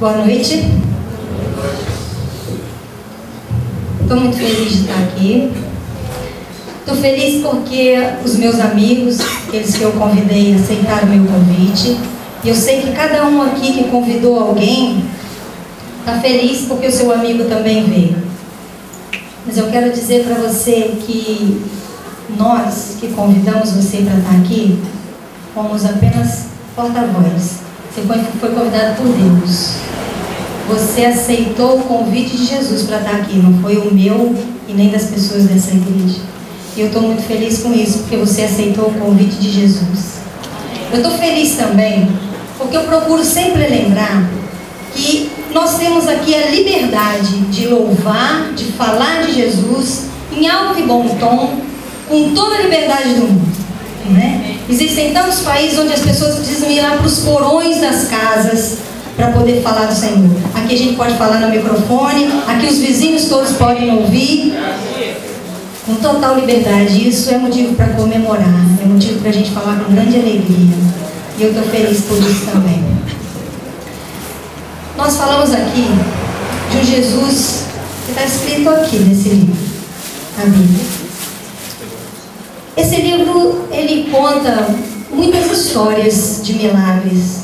Boa noite. Estou muito feliz de estar aqui. Estou feliz porque os meus amigos, aqueles que eu convidei, aceitaram o meu convite. E eu sei que cada um aqui que convidou alguém está feliz porque o seu amigo também veio. Mas eu quero dizer para você que nós que convidamos você para estar aqui, fomos apenas porta-voz. Você foi convidado por Deus. Você aceitou o convite de Jesus para estar aqui, não foi o meu e nem das pessoas dessa igreja. E eu estou muito feliz com isso, porque você aceitou o convite de Jesus. Eu estou feliz também, porque eu procuro sempre lembrar que nós temos aqui a liberdade de louvar, de falar de Jesus em alto e bom tom, com toda a liberdade do mundo, né? Existem tantos países onde as pessoas precisam ir lá para os porões das casas para poder falar do Senhor. Aqui a gente pode falar no microfone, aqui os vizinhos todos podem ouvir com total liberdade. Isso é motivo para comemorar, é motivo para a gente falar com grande alegria. E eu estou feliz por isso também. Nós falamos aqui de um Jesus que está escrito aqui nesse livro, a Bíblia. Esse livro, ele conta muitas histórias de milagres.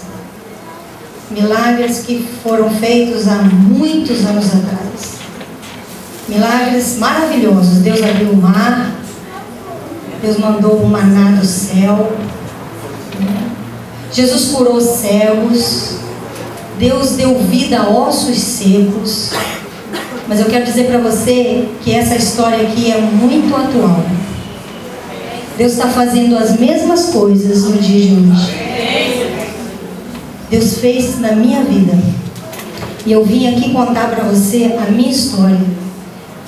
Milagres que foram feitos há muitos anos atrás. Milagres maravilhosos. Deus abriu o mar, Deus mandou o maná do céu, Jesus curou cegos, Deus deu vida a ossos secos. Mas eu quero dizer para você que essa história aqui é muito atual. Deus está fazendo as mesmas coisas no dia de hoje. Deus fez na minha vida. E eu vim aqui contar para você a minha história,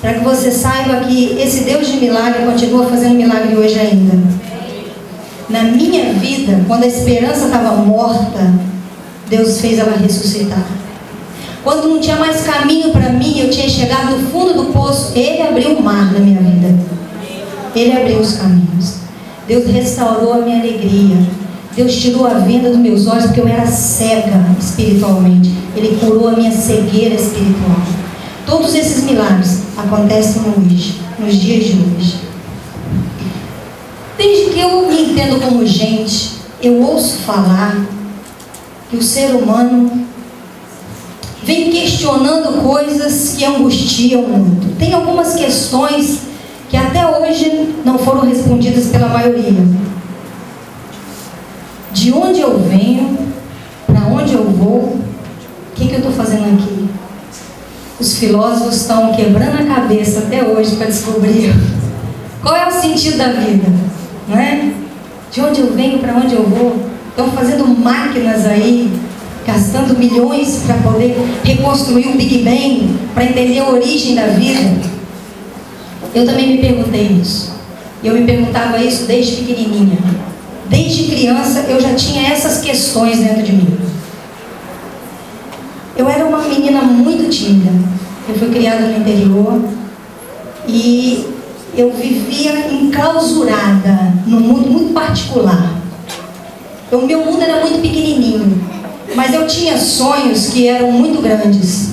para que você saiba que esse Deus de milagre continua fazendo milagre hoje ainda. Na minha vida, quando a esperança estava morta, Deus fez ela ressuscitar. Quando não tinha mais caminho para mim, eu tinha chegado no fundo do poço, Ele abriu o mar na minha vida. Ele abriu os caminhos. Deus restaurou a minha alegria. Deus tirou a venda dos meus olhos, porque eu era cega espiritualmente. Ele curou a minha cegueira espiritual. Todos esses milagres acontecem hoje, nos dias de hoje. Desde que eu me entendo como gente, eu ouço falar que o ser humano vem questionando coisas que angustiam muito. Tem algumas questões que até hoje não foram respondidas pela maioria. De onde eu venho? Para onde eu vou? O que eu estou fazendo aqui? Os filósofos estão quebrando a cabeça até hoje para descobrir qual é o sentido da vida, não é? De onde eu venho? Para onde eu vou? Estão fazendo máquinas aí, gastando milhões para poder reconstruir o Big Bang, para entender a origem da vida. Eu também me perguntei isso. Eu me perguntava isso desde pequenininha. Desde criança eu já tinha essas questões dentro de mim. Eu era uma menina muito tímida. Eu fui criada no interior e eu vivia enclausurada num mundo muito particular. O meu mundo era muito pequenininho, mas eu tinha sonhos que eram muito grandes.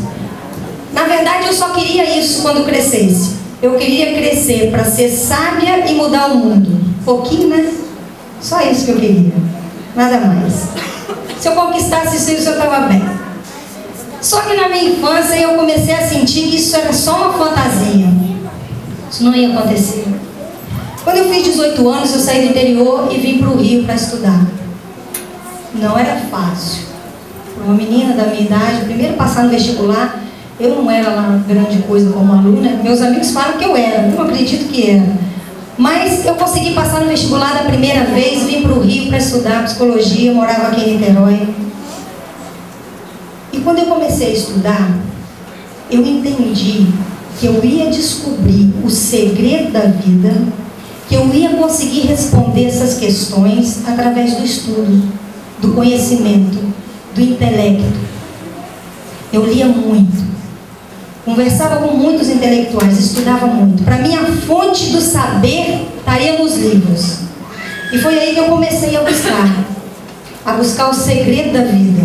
Na verdade, eu só queria isso quando crescesse. Eu queria crescer para ser sábia e mudar o mundo. Pouquinho, né? Só isso que eu queria. Nada mais. Se eu conquistasse isso, eu estava bem. Só que na minha infância eu comecei a sentir que isso era só uma fantasia. Isso não ia acontecer. Quando eu fiz 18 anos, eu saí do interior e vim para o Rio para estudar. Não era fácil. Para uma menina da minha idade, primeiro passar no vestibular, eu não era lá grande coisa como aluna. Meus amigos falam que eu era, não acredito que era. Mas eu consegui passar no vestibular da primeira vez, vim para o Rio para estudar psicologia, morava aqui em Niterói. E quando eu comecei a estudar, eu entendi que eu ia descobrir o segredo da vida, que eu ia conseguir responder essas questões através do estudo, do conhecimento, do intelecto. Eu lia muito. Conversava com muitos intelectuais, estudava muito. Para mim, a fonte do saber estaria nos livros. E foi aí que eu comecei a buscar o segredo da vida.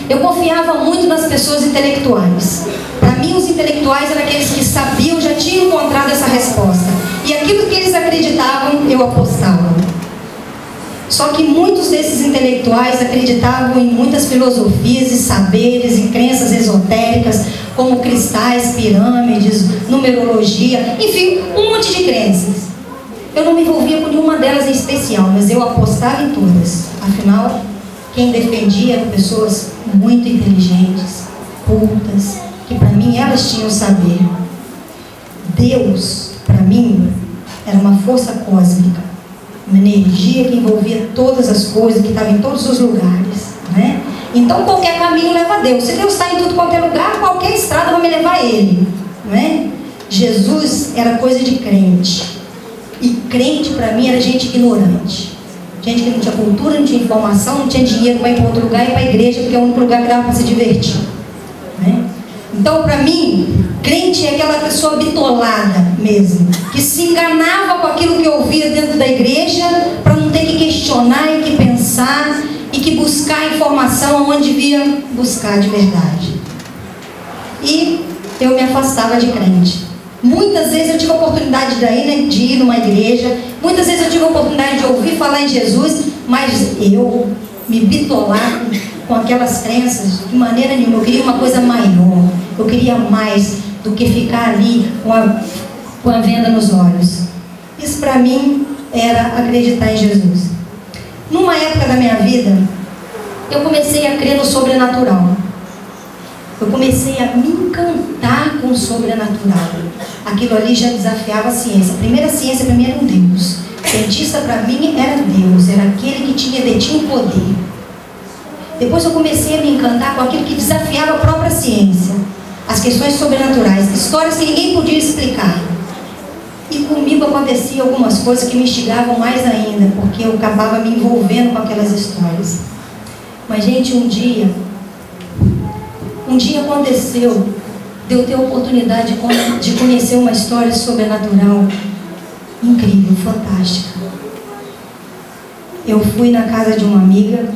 Eu confiava muito nas pessoas intelectuais. Para mim, os intelectuais eram aqueles que sabiam, já tinham encontrado essa resposta. E aquilo que eles acreditavam, eu apostava. Só que muitos desses intelectuais acreditavam em muitas filosofias e saberes e crenças esotéricas, como cristais, pirâmides, numerologia, enfim, um monte de crenças. Eu não me envolvia com nenhuma delas em especial, mas eu apostava em todas. Afinal, quem defendia eram pessoas muito inteligentes, cultas, que para mim elas tinham saber. Deus, para mim, era uma força cósmica, uma energia que envolvia todas as coisas, que estava em todos os lugares, né? Então qualquer caminho leva a Deus. Se Deus está em tudo qualquer lugar, qualquer estrada vai me levar a Ele, né? Jesus era coisa de crente. E crente para mim era gente ignorante. Gente que não tinha cultura, não tinha informação, não tinha dinheiro para ir para outro lugar e para a igreja, porque é o único lugar que dava para se divertir, né? Então, para mim, crente é aquela pessoa bitolada mesmo, que se enganava com aquilo que ouvia dentro da igreja, para não ter que questionar e que pensar e que buscar informação onde devia buscar de verdade. E eu me afastava de crente. Muitas vezes eu tive a oportunidade de ir numa igreja, muitas vezes eu tive a oportunidade de ouvir falar em Jesus, mas eu me bitolar com aquelas crenças de maneira nenhuma. Eu queria uma coisa maior, eu queria mais do que ficar ali com a venda nos olhos. Isso para mim era acreditar em Jesus. Numa época da minha vida, eu comecei a crer no sobrenatural. Eu comecei a me encantar com o sobrenatural. Aquilo ali já desafiava a ciência. A primeira ciência para mim era um Deus. Cientista para mim era Deus, era aquele que detinha o poder. Depois eu comecei a me encantar com aquilo que desafiava a própria ciência. As questões sobrenaturais, histórias que ninguém podia explicar. E comigo acontecia algumas coisas que me instigavam mais ainda, porque eu acabava me envolvendo com aquelas histórias. Mas, gente, um dia aconteceu de eu ter a oportunidade de conhecer uma história sobrenatural incrível, fantástica. Eu fui na casa de uma amiga,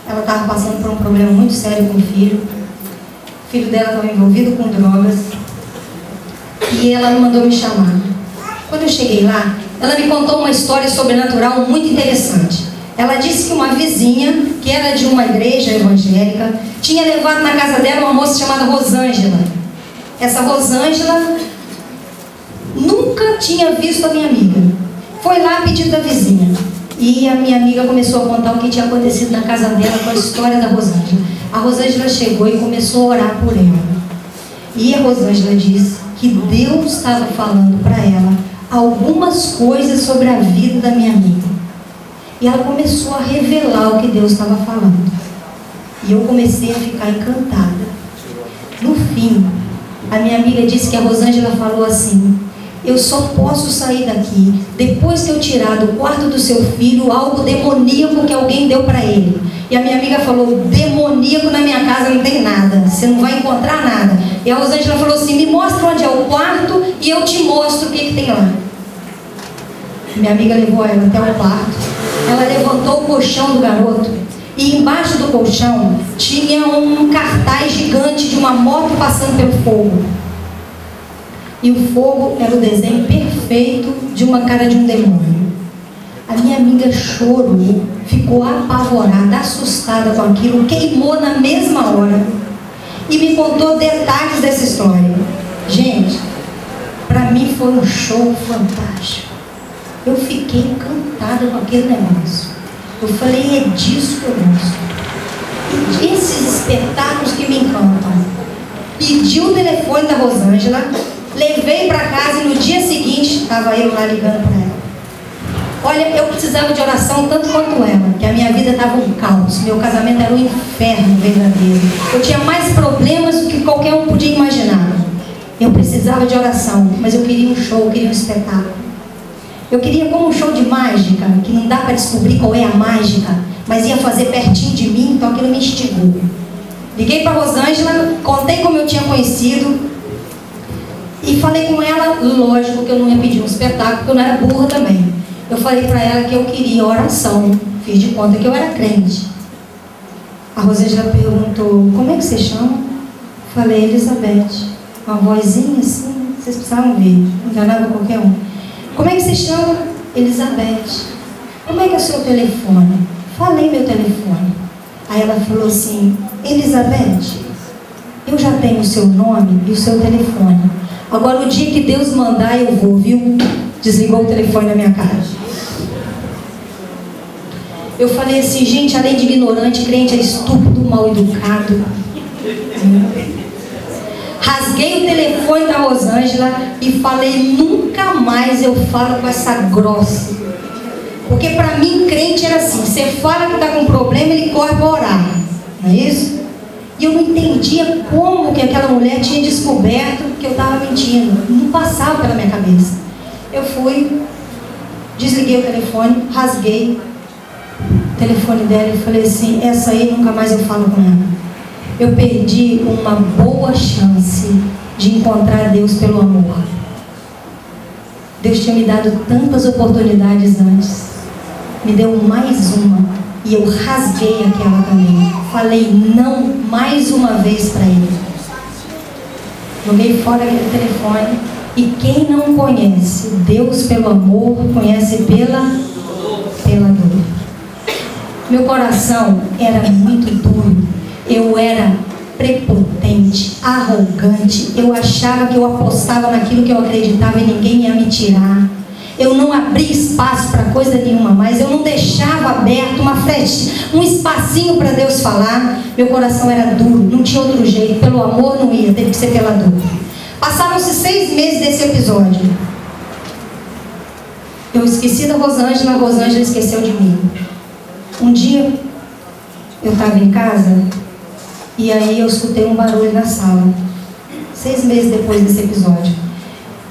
ela estava passando por um problema muito sério com o filho. O filho dela estava envolvido com drogas e ela mandou me chamar. Quando eu cheguei lá, ela me contou uma história sobrenatural muito interessante. Ela disse que uma vizinha, que era de uma igreja evangélica, tinha levado na casa dela uma moça chamada Rosângela. Essa Rosângela nunca tinha visto a minha amiga. Foi lá a pedido da vizinha. E a minha amiga começou a contar o que tinha acontecido na casa dela com a história da Rosângela. A Rosângela chegou e começou a orar por ela. E a Rosângela disse que Deus estava falando para ela algumas coisas sobre a vida da minha amiga. E ela começou a revelar o que Deus estava falando. E eu comecei a ficar encantada. No fim, a minha amiga disse que a Rosângela falou assim: eu só posso sair daqui depois que eu tirar do quarto do seu filho algo demoníaco que alguém deu para ele. E a minha amiga falou: demoníaco na minha casa não tem nada, você não vai encontrar nada. E a Rosângela falou assim: me mostra onde é o quarto e eu te mostro o que tem lá. Minha amiga levou ela até o quarto. Ela levantou o colchão do garoto e embaixo do colchão tinha um cartaz gigante de uma moto passando pelo fogo. E o fogo era o desenho perfeito de uma cara de um demônio. A minha amiga chorou, ficou apavorada, assustada com aquilo, queimou na mesma hora e me contou detalhes dessa história. Gente, para mim foi um show fantástico. Eu fiquei encantada com aquele negócio. Eu falei: é disso que eu gosto. E esses espetáculos que me encantam. Pedi o telefone da Rosângela, levei para casa e no dia seguinte estava eu lá ligando para ela. Olha, eu precisava de oração tanto quanto ela, que a minha vida estava um caos, meu casamento era um inferno verdadeiro. Eu tinha mais problemas do que qualquer um podia imaginar. Eu precisava de oração, mas eu queria um show, eu queria um espetáculo. Eu queria como um show de mágica, que não dá para descobrir qual é a mágica, mas ia fazer pertinho de mim, então aquilo me instigou. Liguei para a Rosângela, contei como eu tinha conhecido e falei com ela. Lógico que eu não ia pedir um espetáculo, porque eu não era burra também. Eu falei para ela que eu queria oração, fiz de conta que eu era crente. A A Rosângela perguntou, como é que você chama? Falei, Elizabeth. Uma vozinha assim, vocês precisavam ver, enganava qualquer um. Como é que você chama? Elizabeth. Como é que é o seu telefone? Falei meu telefone. Aí ela falou assim, Elizabeth, eu já tenho o seu nome e o seu telefone. Agora o dia que Deus mandar eu vou, viu? Desligou o telefone na minha cara. Eu falei assim, gente, além de ignorante, crente é estúpido, mal educado. Rasguei o telefone da Rosângela e falei, nunca mais eu falo com essa grossa. Porque para mim, crente era assim, você fala que está com problema, ele corre para orar. Não é isso? E eu não entendia como que aquela mulher tinha descoberto que eu estava mentindo. Não passava pela minha cabeça. Eu fui, desliguei o telefone, rasguei o telefone dela e falei assim, essa aí nunca mais eu falo com ela. Eu perdi uma boa chance de encontrar Deus pelo amor. Deus tinha me dado tantas oportunidades antes. Me deu mais uma. E eu rasguei aquela também. Falei não mais uma vez para ele. Joguei fora aquele telefone. E quem não conhece Deus pelo amor, conhece pela dor. Meu coração era muito duro. Eu era prepotente, arrogante. Eu achava que eu apostava naquilo que eu acreditava e ninguém ia me tirar. Eu não abria espaço para coisa nenhuma mais. Eu não deixava aberto uma flecha, um espacinho para Deus falar. Meu coração era duro, não tinha outro jeito. Pelo amor não ia, teve que ser pela dor. Passaram-se 6 meses desse episódio. Eu esqueci da Rosângela, a Rosângela esqueceu de mim. Um dia eu estava em casa e aí eu escutei um barulho na sala. 6 meses depois desse episódio.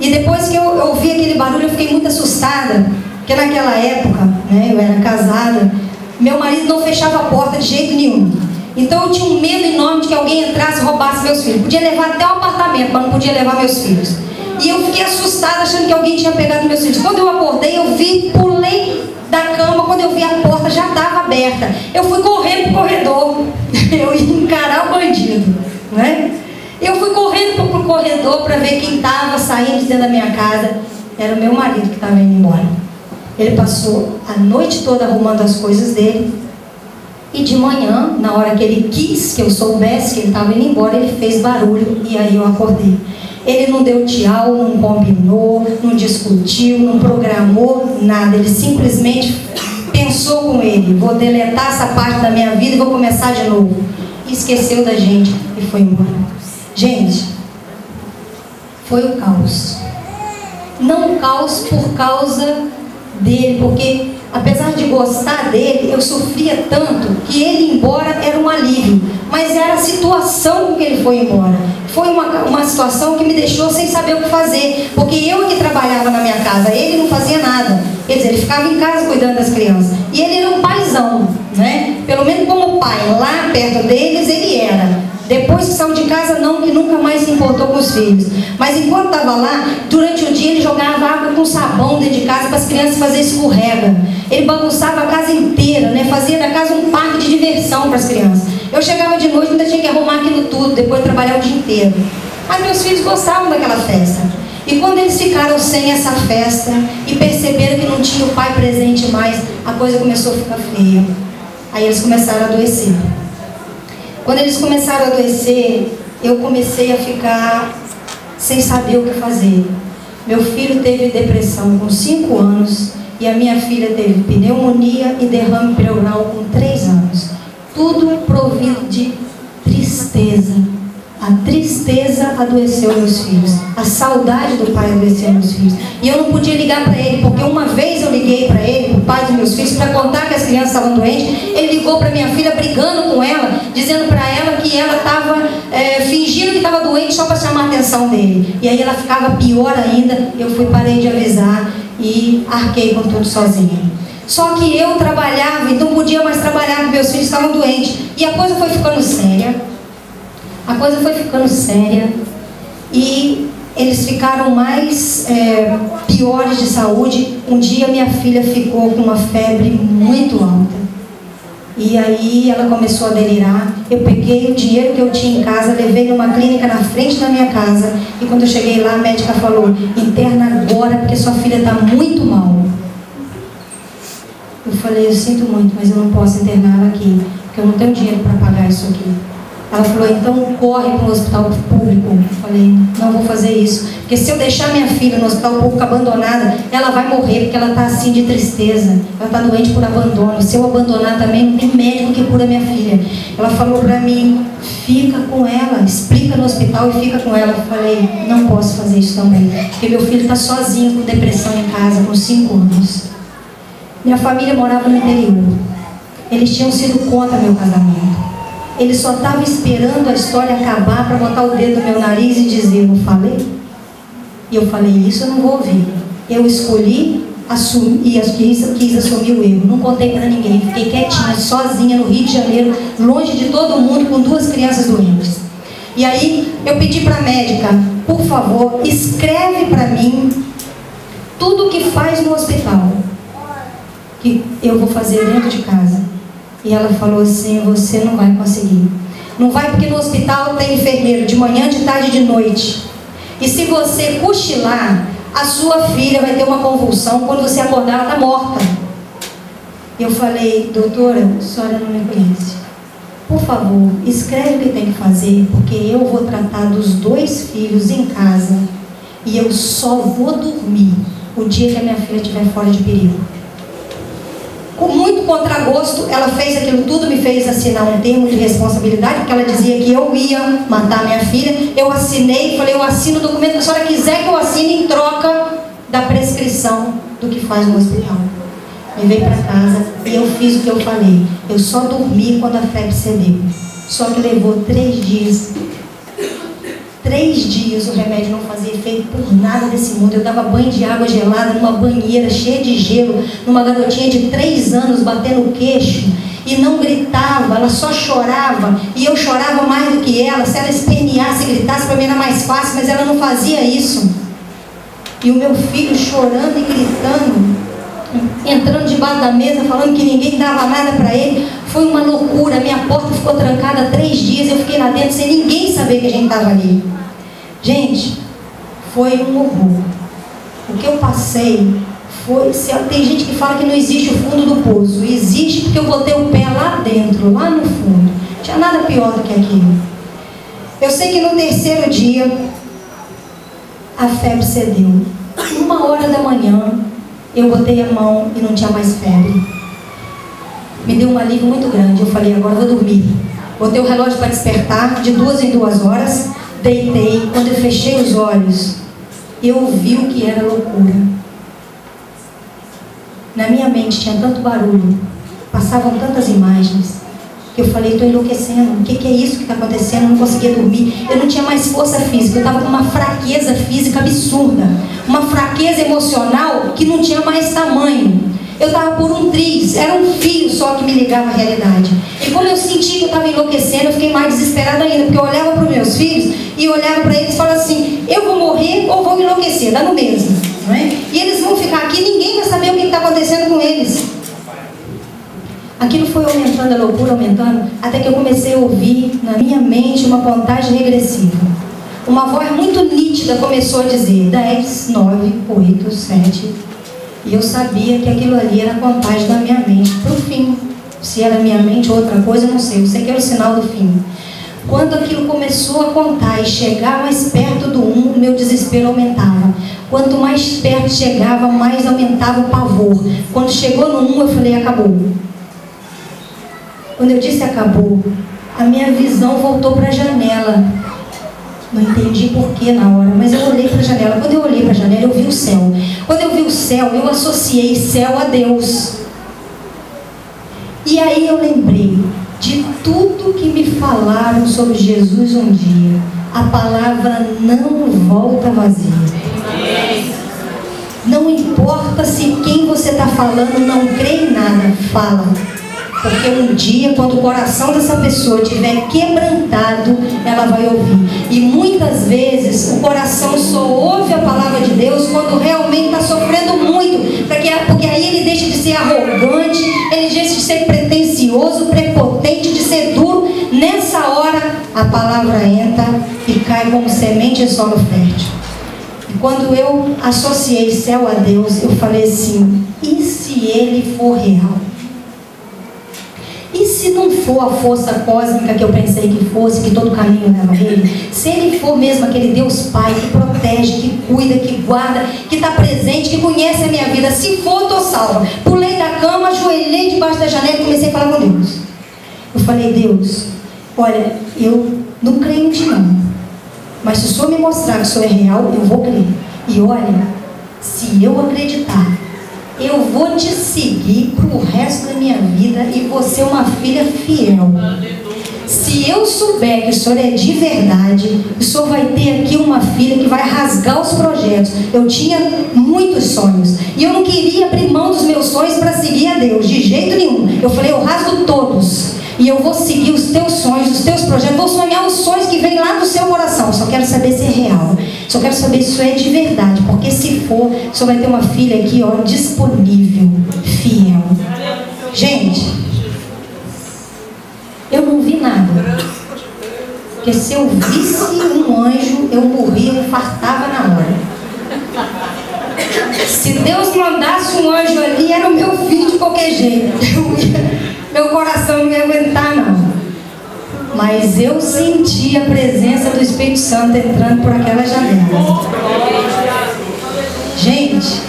E depois que eu ouvi aquele barulho, eu fiquei muito assustada, porque naquela época, né, eu era casada, meu marido não fechava a porta de jeito nenhum. Então eu tinha um medo enorme de que alguém entrasse e roubasse meus filhos. Podia levar até o apartamento, mas não podia levar meus filhos. E eu fiquei assustada, achando que alguém tinha pegado meus filhos. Quando eu acordei, eu vi, pulei da cama. Quando eu vi a porta, já estava aberta. Eu fui correndo para o corredor. Eu ia encarar o bandido, né? Eu fui correndo para o corredor para ver quem estava saindo de dentro da minha casa. Era o meu marido que estava indo embora. Ele passou a noite toda arrumando as coisas dele. E de manhã, na hora que ele quis que eu soubesse que ele estava indo embora, ele fez barulho e aí eu acordei. Ele não deu tchau, não combinou, não discutiu, não programou nada. Ele simplesmente pensou com ele, vou deletar essa parte da minha vida e vou começar de novo. E esqueceu da gente e foi embora. Gente, foi o caos. Não o caos por causa dele, porque apesar de gostar dele, eu sofria tanto que ele ir embora era um alívio, mas era a situação com que ele foi embora. Foi uma situação que me deixou sem saber o que fazer, porque eu que trabalhava na minha casa, ele não fazia nada. Quer dizer, ele ficava em casa cuidando das crianças, e ele era um paizão, né? Pelo menos como pai, lá perto deles ele era. Depois que saiu de casa, não, que nunca mais se importou com os filhos. Mas enquanto estava lá, durante o dia ele jogava água com sabão dentro de casa para as crianças fazerem escorrega. Ele bagunçava a casa inteira, né? Fazia da casa um parque de diversão para as crianças. Eu chegava de noite, ainda tinha que arrumar aquilo tudo, depois de trabalhar o dia inteiro. Mas meus filhos gostavam daquela festa. E quando eles ficaram sem essa festa e perceberam que não tinha o pai presente mais, a coisa começou a ficar feia. Aí eles começaram a adoecer. Quando eles começaram a adoecer, eu comecei a ficar sem saber o que fazer. Meu filho teve depressão com 5 anos e a minha filha teve pneumonia e derrame pleural com 3 anos. Tudo provido de tristeza. A tristeza adoeceu meus filhos. A saudade do pai adoeceu meus filhos. E eu não podia ligar para ele, porque uma vez eu liguei para ele, o pai dos meus filhos, para contar que as crianças estavam doentes. Ele ligou para minha filha brigando com ela, dizendo para ela que ela estava fingindo que estava doente só para chamar a atenção dele. E aí ela ficava pior ainda. Eu parei de avisar e arquei com tudo sozinha. Só que eu trabalhava, então não podia mais trabalhar, porque meus filhos estavam doentes. E a coisa foi ficando séria. A coisa foi ficando séria e eles ficaram mais piores de saúde. Um dia minha filha ficou com uma febre muito alta E aí ela começou a delirar. Eu peguei o dinheiro que eu tinha em casa, levei numa clínica na frente da minha casa. E quando eu cheguei lá, a médica falou: interna agora porque sua filha está muito mal. Eu falei: eu sinto muito, mas eu não posso internar aqui, porque eu não tenho dinheiro para pagar isso aqui. Ela falou: então corre para um hospital público. Eu falei: não vou fazer isso, porque se eu deixar minha filha no hospital público abandonada, ela vai morrer, porque ela está assim de tristeza, ela está doente por abandono. Se eu abandonar também, não tem médico que cura minha filha. Ela falou para mim: fica com ela, explica no hospital e fica com ela. Eu falei: não posso fazer isso também, porque meu filho está sozinho com depressão em casa, com 5 anos. Minha família morava no interior. Eles tinham sido contra meu casamento. Ele só estava esperando a história acabar para botar o dedo no meu nariz e dizer: eu falei? E eu falei: isso eu não vou ouvir. Eu escolhi e quis assumir o erro. Não contei para ninguém. Fiquei quietinha, sozinha no Rio de Janeiro, longe de todo mundo, com 2 crianças doentes. E aí eu pedi para a médica: por favor, escreve para mim tudo o que faz no hospital, que eu vou fazer dentro de casa. E ela falou assim: você não vai conseguir. Não vai, porque no hospital tem enfermeiro de manhã, de tarde e de noite. E se você cochilar, a sua filha vai ter uma convulsão. Quando você acordar, ela está morta. Eu falei: doutora, a senhora não me conhece. Por favor, escreve o que tem que fazer, porque eu vou tratar dos 2 filhos em casa. E eu só vou dormir o dia que a minha filha estiver fora de perigo. Com muito contragosto, ela fez aquilo tudo, me fez assinar um termo de responsabilidade, porque ela dizia que eu ia matar minha filha. Eu assinei, falei: eu assino o documento que a senhora quiser que eu assine em troca da prescrição do que faz no hospital. Levei para casa e eu fiz o que eu falei. Eu só dormi quando a febre cedeu. Só que levou 3 dias. 3 dias o remédio não fazia efeito por nada desse mundo. Eu dava banho de água gelada numa banheira cheia de gelo, numa garotinha de 3 anos batendo o queixo, e não gritava, ela só chorava, e eu chorava mais do que ela. Se ela esperneasse e gritasse, para mim era mais fácil, mas ela não fazia isso. E o meu filho chorando e gritando, entrando debaixo da mesa, falando que ninguém dava nada para ele. Foi uma loucura. Minha porta ficou trancada 3 dias, eu fiquei lá dentro sem ninguém saber que a gente estava ali. Gente, foi um horror. O que eu passei foi... Tem gente que fala que não existe o fundo do poço. Existe, porque eu botei o pé lá dentro, lá no fundo. Não tinha nada pior do que aquilo. Eu sei que no 3º dia a febre cedeu. 1h da manhã eu botei a mão e não tinha mais febre. Me deu um alívio muito grande. Eu falei: agora eu vou dormir. Botei o relógio para despertar, de 2 em 2 horas. Deitei. Quando eu fechei os olhos, eu vi o que era loucura. Na minha mente tinha tanto barulho, passavam tantas imagens, que eu falei: estou enlouquecendo. O que é isso que está acontecendo? Eu não conseguia dormir. Eu não tinha mais força física. Eu estava com uma fraqueza física absurda, uma fraqueza emocional que não tinha mais tamanho. Eu estava por um triz, era um fio só que me ligava à realidade. E quando eu senti que eu estava enlouquecendo, eu fiquei mais desesperada ainda, porque eu olhava para os meus filhos e olhava para eles e falava assim: eu vou morrer ou vou enlouquecer, dá no mesmo, não é? E eles vão ficar aqui, ninguém vai saber o que está acontecendo com eles. Aquilo foi aumentando, a loucura aumentando, até que eu comecei a ouvir na minha mente uma contagem regressiva. Uma voz muito nítida começou a dizer: 10, 9, 8, 7... E eu sabia que aquilo ali era a contagem da minha mente para o fim. Se era minha mente ou outra coisa, eu não sei. Eu sei que era o sinal do fim. Quando aquilo começou a contar e chegar mais perto do 1, o meu desespero aumentava. Quanto mais perto chegava, mais aumentava o pavor. Quando chegou no 1, eu falei: acabou. Quando eu disse acabou, a minha visão voltou para a janela. Não entendi porquê na hora, mas eu olhei para a janela. Quando eu olhei para a janela, eu vi o céu. Quando eu vi o céu, eu associei céu a Deus. E aí eu lembrei de tudo que me falaram sobre Jesus um dia. A palavra não volta vazia. Não importa se quem você está falando não crê em nada, fala. Porque um dia, quando o coração dessa pessoa estiver quebrantado, ela vai ouvir. E muitas vezes o coração só ouve a palavra de Deus quando realmente está sofrendo muito. Porque aí ele deixa de ser arrogante, ele deixa de ser pretensioso. ambicioso, prepotente, de ser duro. Nessa hora, a palavra entra e cai como semente em solo fértil. E quando eu associei céu a Deus, eu falei assim: e se ele for real? E se não for a força cósmica que eu pensei que fosse, que todo caminho leva a ele? Se ele for mesmo aquele Deus Pai que protege, que cuida, que guarda, que está presente, que conhece a minha vida, se for, estou salva. Pulei da cama, ajoelhei debaixo da janela e comecei a falar com Deus. Eu falei: Deus, olha, eu não creio em ti não, mas se o Senhor me mostrar que o Senhor é real, eu vou crer. E olha, se eu acreditar, eu vou te seguir para o resto da minha vida e vou ser uma filha fiel. Se eu souber que o Senhor é de verdade, o Senhor vai ter aqui uma filha que vai rasgar os projetos. Eu tinha muitos sonhos e eu não queria abrir mão dos meus sonhos para seguir a Deus, de jeito nenhum. Eu falei: eu rasgo todos e eu vou seguir os teus sonhos, os teus projetos. Vou sonhar os sonhos que vêm lá do seu coração. Só quero saber se é real. Só quero saber se isso é de verdade. Porque se for, o Senhor vai ter uma filha aqui, ó, disponível, fiel. Gente, eu não vi nada. Porque se eu visse um anjo, eu morria, eu infartava na hora. Se Deus mandasse um anjo ali, era o meu filho de qualquer jeito. Meu coração não ia aguentar não. Mas eu senti a presença do Espírito Santo entrando por aquela janela. Gente,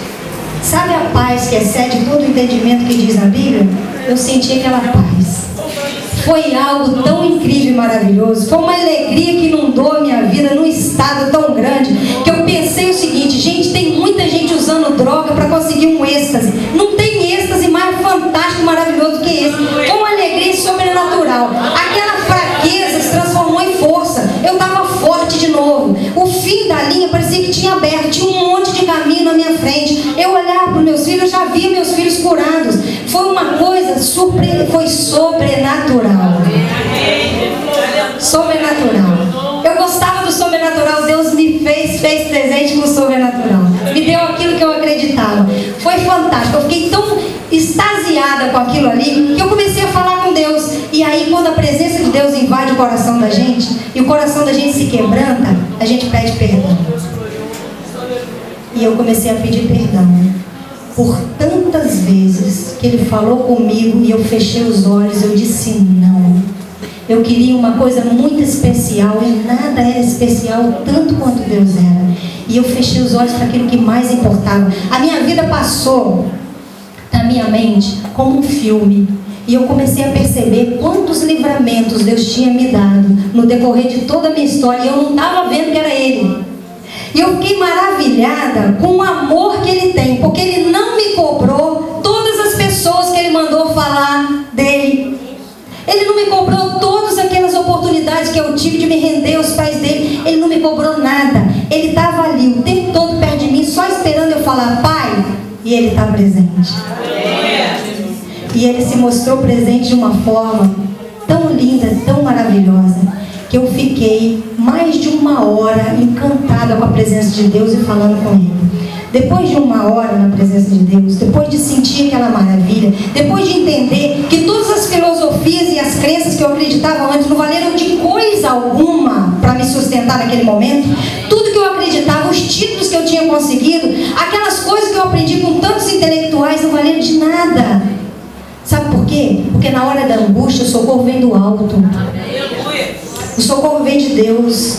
sabe a paz que excede todo o entendimento que diz na Bíblia? Eu senti aquela paz. Foi algo tão incrível e maravilhoso. Foi uma alegria que inundou a minha vida num estado tão grande que eu pensei o seguinte: gente, tem muita gente usando droga para conseguir um êxtase. Não tem êxtase mais fantástico, maravilhoso que esse. Foi uma alegria sobrenatural. Aquela fraqueza se transformou em força. Eu estava forte de novo. O fim da linha parecia que tinha aberto. Tinha um monte de caminho na minha frente. Eu olhava para os meus filhos, eu já via meus filhos curados. Foi uma coisa foi sobrenatural. Sobrenatural. Eu gostava do sobrenatural. Deus me fez presente com o sobrenatural. Me deu aquilo que eu acreditava. Foi fantástico. Eu fiquei tão extasiada com aquilo ali que eu comecei a falar com Deus. E aí, quando a presença de Deus invade o coração da gente e o coração da gente se quebranta, a gente pede perdão. E eu comecei a pedir perdão por tantas vezes que Ele falou comigo e eu fechei os olhos. Eu disse não. Eu queria uma coisa muito especial e nada era especial tanto quanto Deus era. E eu fechei os olhos para aquilo que mais importava. A minha vida passou na minha mente como um filme. E eu comecei a perceber quantos livramentos Deus tinha me dado no decorrer de toda a minha história. E eu não estava vendo que era Ele. E eu fiquei maravilhada com o amor que Ele tem, porque Ele não me cobrou todas as pessoas que Ele mandou falar dEle. Ele não me cobrou todas aquelas oportunidades que eu tive de me render aos pés dEle. Ele não me cobrou nada. Ele estava ali o tempo todo perto de mim, só esperando eu falar Pai, e Ele está presente. E Ele se mostrou presente de uma forma tão linda, tão maravilhosa, que eu fiquei mais de uma hora encantada com a presença de Deus e falando com Ele. Depois de uma hora na presença de Deus, depois de sentir aquela maravilha, depois de entender que todas as filosofias e as crenças que eu acreditava antes não valeram de coisa alguma para me sustentar naquele momento, tudo que eu acreditava, os títulos que eu tinha conseguido, aquelas coisas que eu aprendi com tantos intelectuais não valeram de nada. Sabe por quê? Porque na hora da angústia o socorro vem do alto. O socorro vem de Deus.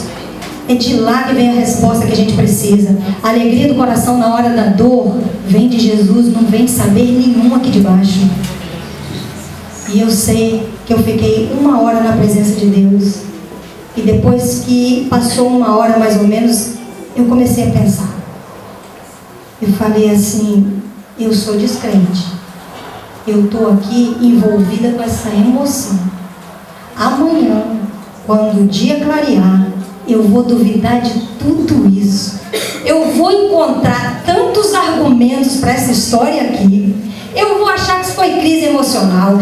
É de lá que vem a resposta que a gente precisa. A alegria do coração na hora da dor vem de Jesus, não vem de saber nenhum aqui de baixo. E eu sei que eu fiquei uma hora na presença de Deus. E depois que passou uma hora mais ou menos, eu comecei a pensar. Eu falei assim: eu sou descrente. Eu estou aqui envolvida com essa emoção. Amanhã, quando o dia clarear, eu vou duvidar de tudo isso. Eu vou encontrar tantos argumentos para essa história aqui. Eu vou achar que isso foi crise emocional.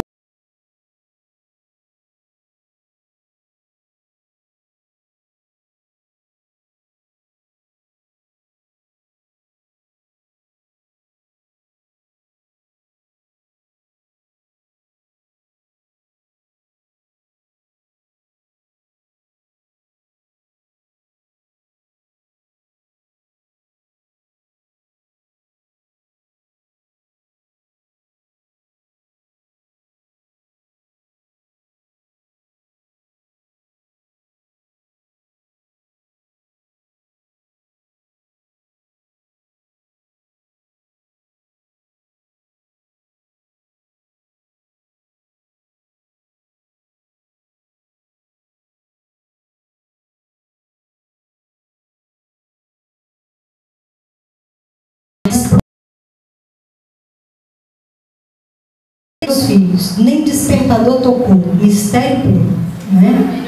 meus filhos, nem despertador tocou, mistério puro, né?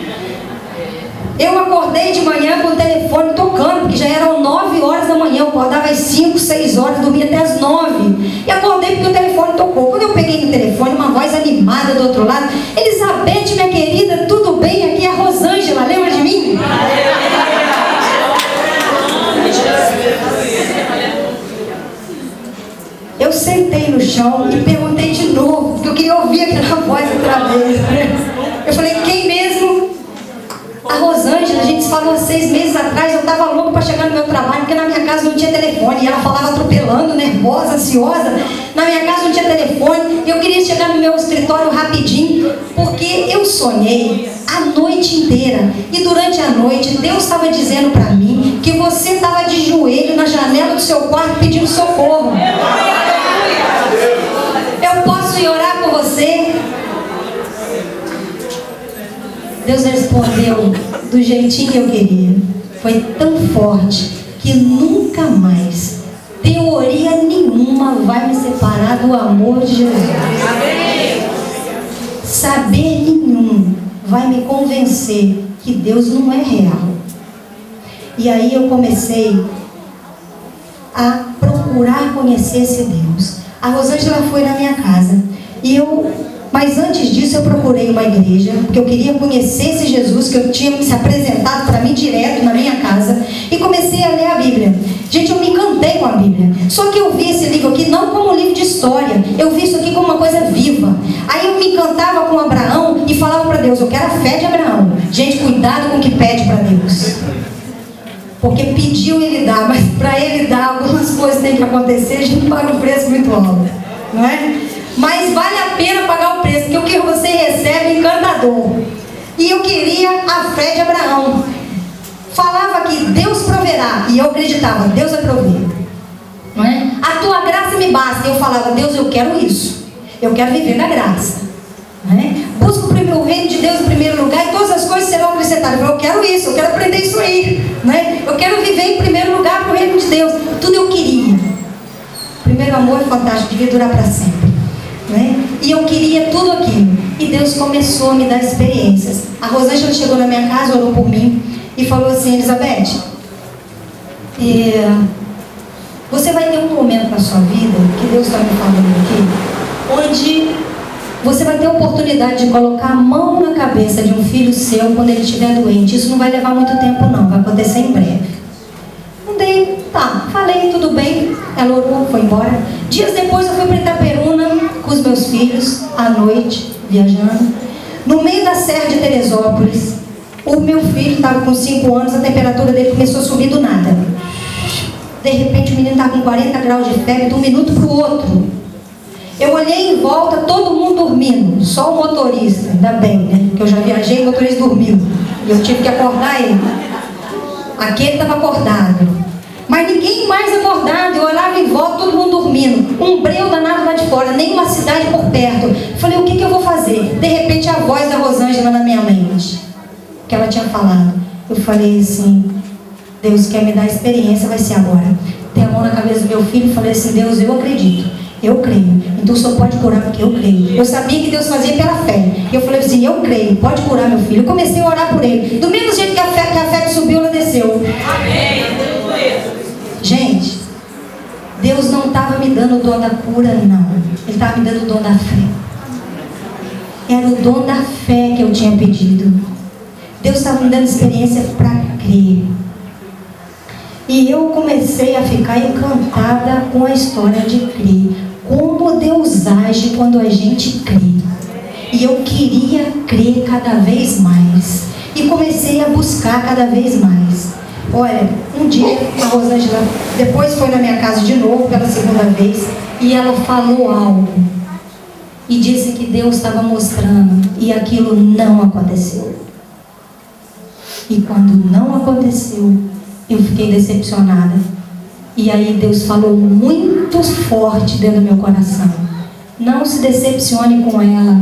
Eu acordei de manhã com o telefone tocando, porque já eram 9 horas da manhã, eu acordava às 5, 6 horas, dormia até às 9, e acordei porque o telefone tocou. Quando eu peguei no telefone, uma voz animada do outro lado: Elizabeth, minha querida, tudo bem? Aqui é a Rosângela, lembra de mim? Eu sentei no chão e perguntei de novo, porque eu queria ouvir aquela voz outra vez. Eu falei: quem mesmo? A Rosângela. A gente se falou 6 meses atrás. Eu estava louca para chegar no meu trabalho, porque na minha casa não tinha telefone. E ela falava atropelando, nervosa, ansiosa. Na minha casa não tinha telefone. E eu queria chegar no meu escritório rapidinho, porque eu sonhei a noite inteira. E durante a noite, Deus estava dizendo para mim que você estava de joelho na janela do seu quarto pedindo socorro. Eu posso ir orar por você? Deus respondeu do jeitinho que eu queria. Foi tão forte que nunca mais teoria nenhuma vai me separar do amor de Jesus. Saber nenhum vai me convencer que Deus não é real. E aí eu comecei a procurar conhecer esse Deus. A Rosângela foi na minha casa e mas antes disso eu procurei uma igreja, porque eu queria conhecer esse Jesus que eu tinha se apresentado para mim direto na minha casa, e comecei a ler a Bíblia. Gente, eu me encantei com a Bíblia. Só que eu vi esse livro aqui não como um livro de história, eu vi isso aqui como uma coisa viva. Aí eu me encantava com Abraão e falava para Deus: eu quero a fé de Abraão. Gente, cuidado com o que pede para Deus, porque pediu ele dá, mas para ele dar algumas coisas tem que acontecer, a gente paga um preço muito alto, não é? Mas vale a pena pagar o preço, porque o que você recebe é encantador. E eu queria a fé de Abraão. Falava que Deus proverá, e eu acreditava: Deus vai prover, não é? A tua graça me basta. E eu falava: Deus, eu quero isso, eu quero viver da graça, não é? Busca o reino de Deus em primeiro lugar, e todas as coisas serão acrescentadas. Eu quero isso, eu quero aprender isso aí, não é? Eu quero viver em primeiro lugar para o reino de Deus. Tudo eu queria. Primeiro amor é fantástico, devia durar para sempre. E eu queria tudo aquilo, e Deus começou a me dar experiências. A Rosângela chegou na minha casa, orou por mim e falou assim: Elizabeth, você vai ter um momento na sua vida, que Deus está me falando aqui, onde você vai ter a oportunidade de colocar a mão na cabeça de um filho seu quando ele estiver doente. Isso não vai levar muito tempo não, vai acontecer em breve. Tá, falei, tudo bem. Ela orou, foi embora. Dias depois eu fui para Itaperuna com os meus filhos, à noite, viajando. No meio da serra de Teresópolis, o meu filho estava com 5 anos, a temperatura dele começou a subir do nada. De repente o menino estava com 40 graus de febre de um minuto para o outro. Eu olhei em volta, todo mundo dormindo, só o motorista, ainda bem, né? Que eu já viajei e o motorista dormiu. E eu tive que acordar ele. Aquele estava acordado. Mas ninguém mais acordado. Eu olhava em volta, todo mundo dormindo. Um breu danado lá de fora, nenhuma cidade por perto. Falei: o que eu vou fazer? De repente a voz da Rosângela na minha mente, que ela tinha falado. Eu falei assim: Deus quer me dar experiência, vai ser agora. Tem a mão na cabeça do meu filho e falei assim: Deus, eu acredito, eu creio, então o Senhor pode curar porque eu creio. Eu sabia que Deus fazia pela fé. E eu falei assim: eu creio, pode curar meu filho. Eu comecei a orar por ele. Do mesmo jeito que a fé subiu, ela desceu. Amém. Gente, Deus não estava me dando o dom da cura, não. Ele estava me dando o dom da fé. Era o dom da fé que eu tinha pedido. Deus estava me dando experiência para crer. E eu comecei a ficar encantada com a história de crer. Como Deus age quando a gente crê. E eu queria crer cada vez mais. E comecei a buscar cada vez mais. Olha, um dia a Rosângela depois foi na minha casa de novo pela segunda vez, e ela falou algo e disse que Deus estava mostrando, e aquilo não aconteceu. E quando não aconteceu, eu fiquei decepcionada. E aí Deus falou muito forte dentro do meu coração: não se decepcione com ela,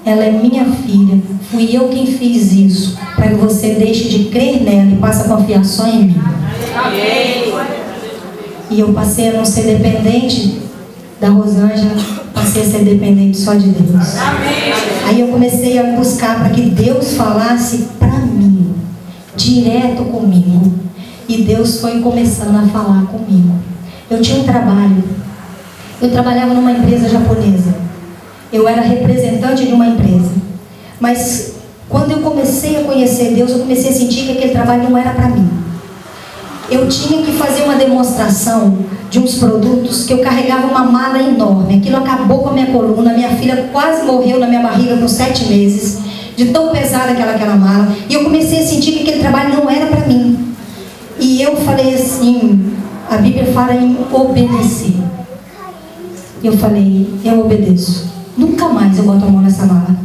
ela é minha filha, fui eu quem fiz isso, para que você deixe de crer nela e passe a confiar só em mim. Amém. E eu passei a não ser dependente da Rosângela, passei a ser dependente só de Deus. Aí eu comecei a buscar para que Deus falasse para mim, direto comigo. E Deus foi começando a falar comigo. Eu tinha um trabalho. Eu trabalhava numa empresa japonesa. Eu era representante de uma empresa. Mas quando eu comecei a conhecer Deus, eu comecei a sentir que aquele trabalho não era para mim. Eu tinha que fazer uma demonstração de uns produtos que eu carregava uma mala enorme. Aquilo acabou com a minha coluna. Minha filha quase morreu na minha barriga com 7 meses, de tão pesada que era aquela mala. E eu comecei a sentir que aquele trabalho não era para mim. E eu falei assim, a Bíblia fala em obedecer. Eu falei, eu obedeço. Nunca mais eu boto a mão nessa mala.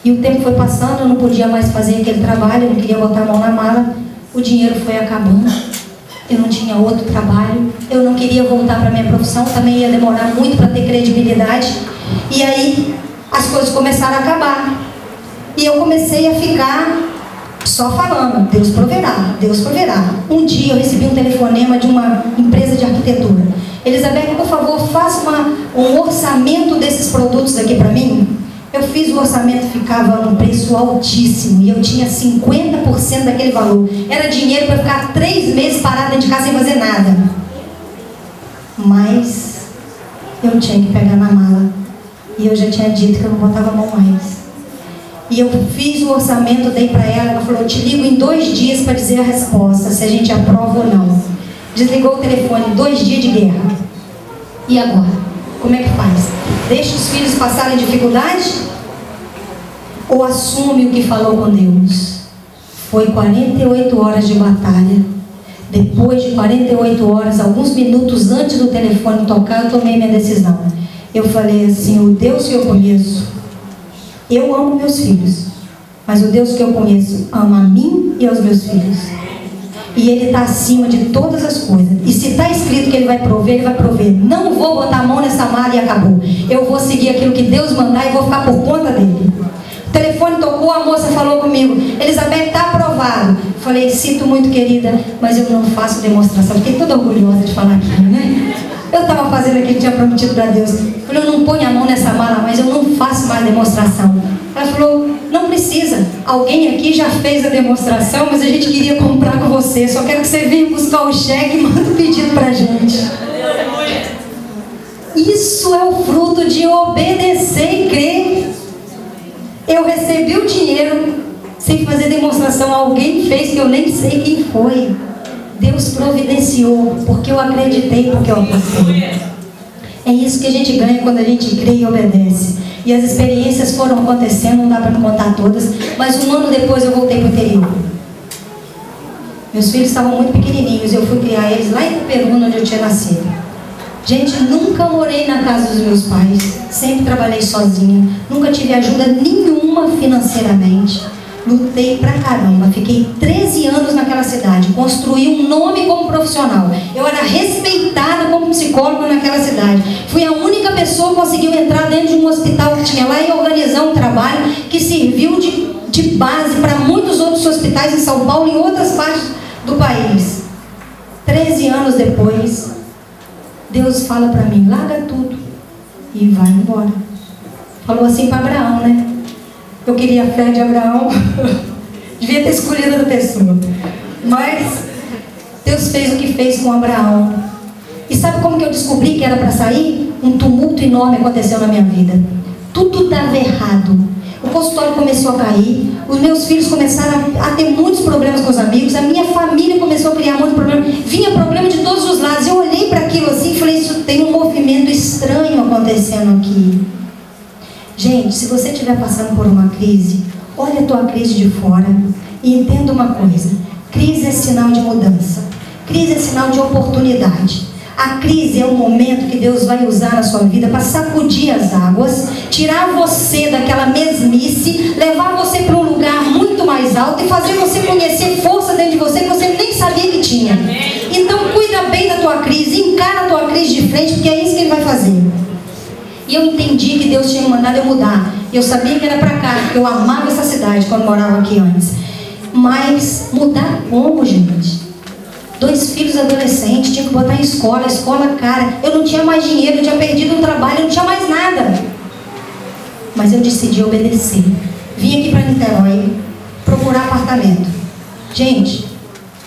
E o tempo foi passando, eu não podia mais fazer aquele trabalho, eu não queria botar a mão na mala. O dinheiro foi acabando, eu não tinha outro trabalho, eu não queria voltar para a minha profissão, também ia demorar muito para ter credibilidade. E aí as coisas começaram a acabar. E eu comecei a ficar só falando, Deus proverá, Deus proverá. Um dia eu recebi um telefonema de uma empresa de arquitetura. Elizabeth, por favor, faça um orçamento desses produtos aqui para mim. Eu fiz o orçamento, ficava um preço altíssimo e eu tinha 50% daquele valor. Era dinheiro para ficar 3 meses parada dentro de casa sem fazer nada. Mas eu tinha que pegar na mala. E eu já tinha dito que eu não botava a mão mais. E eu fiz o orçamento, dei para ela. Ela falou, eu te ligo em 2 dias para dizer a resposta, se a gente aprova ou não. Desligou o telefone, 2 dias de guerra. E agora? Como é que faz? Deixa os filhos passarem dificuldade? Ou assume o que falou com Deus? Foi 48 horas de batalha. Depois de 48 horas, alguns minutos antes do telefone tocar, eu tomei minha decisão. Eu falei assim, o Deus que eu conheço, eu amo meus filhos, mas o Deus que eu conheço ama a mim e aos meus filhos. E Ele está acima de todas as coisas. E se está escrito que Ele vai prover, Ele vai prover. Não vou botar a mão nessa mala e acabou. Eu vou seguir aquilo que Deus mandar e vou ficar por conta dele. O telefone tocou, a moça falou comigo, Elizabeth, está aprovado. Falei, sinto muito, querida, mas eu não faço demonstração. Fiquei toda orgulhosa de falar aquilo, né? Eu estava fazendo aquilo que tinha prometido para Deus. Falei, eu não ponho a mão nessa mala, mas eu não faço mais demonstração. Ela falou, não precisa. Alguém aqui já fez a demonstração, mas a gente queria comprar com você. Só quero que você venha buscar o cheque e manda o pedido para a gente. Isso é o fruto de obedecer e crer. Eu recebi o dinheiro sem fazer demonstração. Alguém fez que eu nem sei quem foi. Deus providenciou, porque eu acreditei, porque eu apostei. É isso que a gente ganha quando a gente crê e obedece. E as experiências foram acontecendo, não dá para me contar todas, mas 1 ano depois eu voltei para o interior. Meus filhos estavam muito pequenininhos, eu fui criar eles lá em Peru, onde eu tinha nascido. Gente, nunca morei na casa dos meus pais, sempre trabalhei sozinha, nunca tive ajuda nenhuma financeiramente. Lutei pra caramba, fiquei 13 anos naquela cidade, construí um nome como profissional. Eu era respeitada como psicóloga naquela cidade. Fui a única pessoa que conseguiu entrar dentro de um hospital que tinha lá e organizar um trabalho que serviu de base para muitos outros hospitais em São Paulo e em outras partes do país. 13 anos depois, Deus fala para mim, larga tudo e vai embora. Falou assim para Abraão, né? Eu queria a fé de Abraão. Devia ter escolhido outra pessoa. Mas Deus fez o que fez com Abraão. E sabe como que eu descobri que era para sair? Um tumulto enorme aconteceu na minha vida. Tudo dava errado. O consultório começou a cair. Os meus filhos começaram a ter muitos problemas com os amigos. A minha família começou a criar muitos problemas. Vinha problema de todos os lados. Eu olhei para aquilo assim e falei, isso tem um movimento estranho acontecendo aqui. Gente, se você estiver passando por uma crise, olha a tua crise de fora e entenda uma coisa. Crise é sinal de mudança. Crise é sinal de oportunidade. A crise é um momento que Deus vai usar na sua vida para sacudir as águas, tirar você daquela mesmice, levar você para um lugar muito mais alto e fazer você conhecer força dentro de você que você nem sabia que tinha. Então cuida bem da tua crise, encara a tua crise de frente, porque é isso que Ele vai fazer. E eu entendi que Deus tinha mandado eu mudar. Eu sabia que era para cá, porque eu amava essa cidade quando morava aqui antes. Mas mudar como, gente? 2 filhos adolescentes, tinha que botar em escola, escola cara. Eu não tinha mais dinheiro, eu tinha perdido o trabalho, eu não tinha mais nada. Mas eu decidi obedecer. Vim aqui para Niterói procurar apartamento. Gente,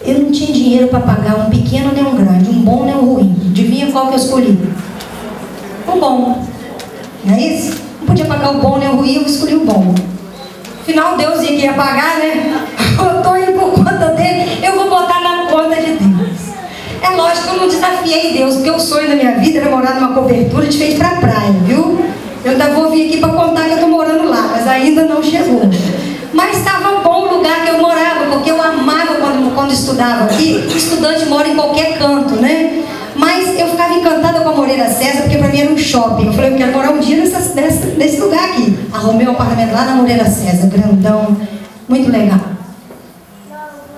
eu não tinha dinheiro para pagar um pequeno nem um grande, um bom nem um ruim. Adivinha qual que eu escolhi? O bom. Não é isso? Não podia pagar o bom nem o ruim, eu escolhi o bom. Afinal, Deus ia pagar, né? Eu estou indo por conta dele, eu vou botar na conta de Deus. É lógico que eu não desafiei Deus, porque o sonho da minha vida era morar numa cobertura de frente para a praia, viu? Eu ainda vou vir aqui para contar que eu estou morando lá, mas ainda não chegou. Mas estava bom o lugar que eu morava, porque eu amava quando estudava aqui. Estudante mora em qualquer canto, né? Mas eu ficava encantada com a Moreira César, porque para mim era um shopping. Eu falei, eu quero morar um dia nesse lugar aqui. Arrumei um apartamento lá na Moreira César, grandão, muito legal.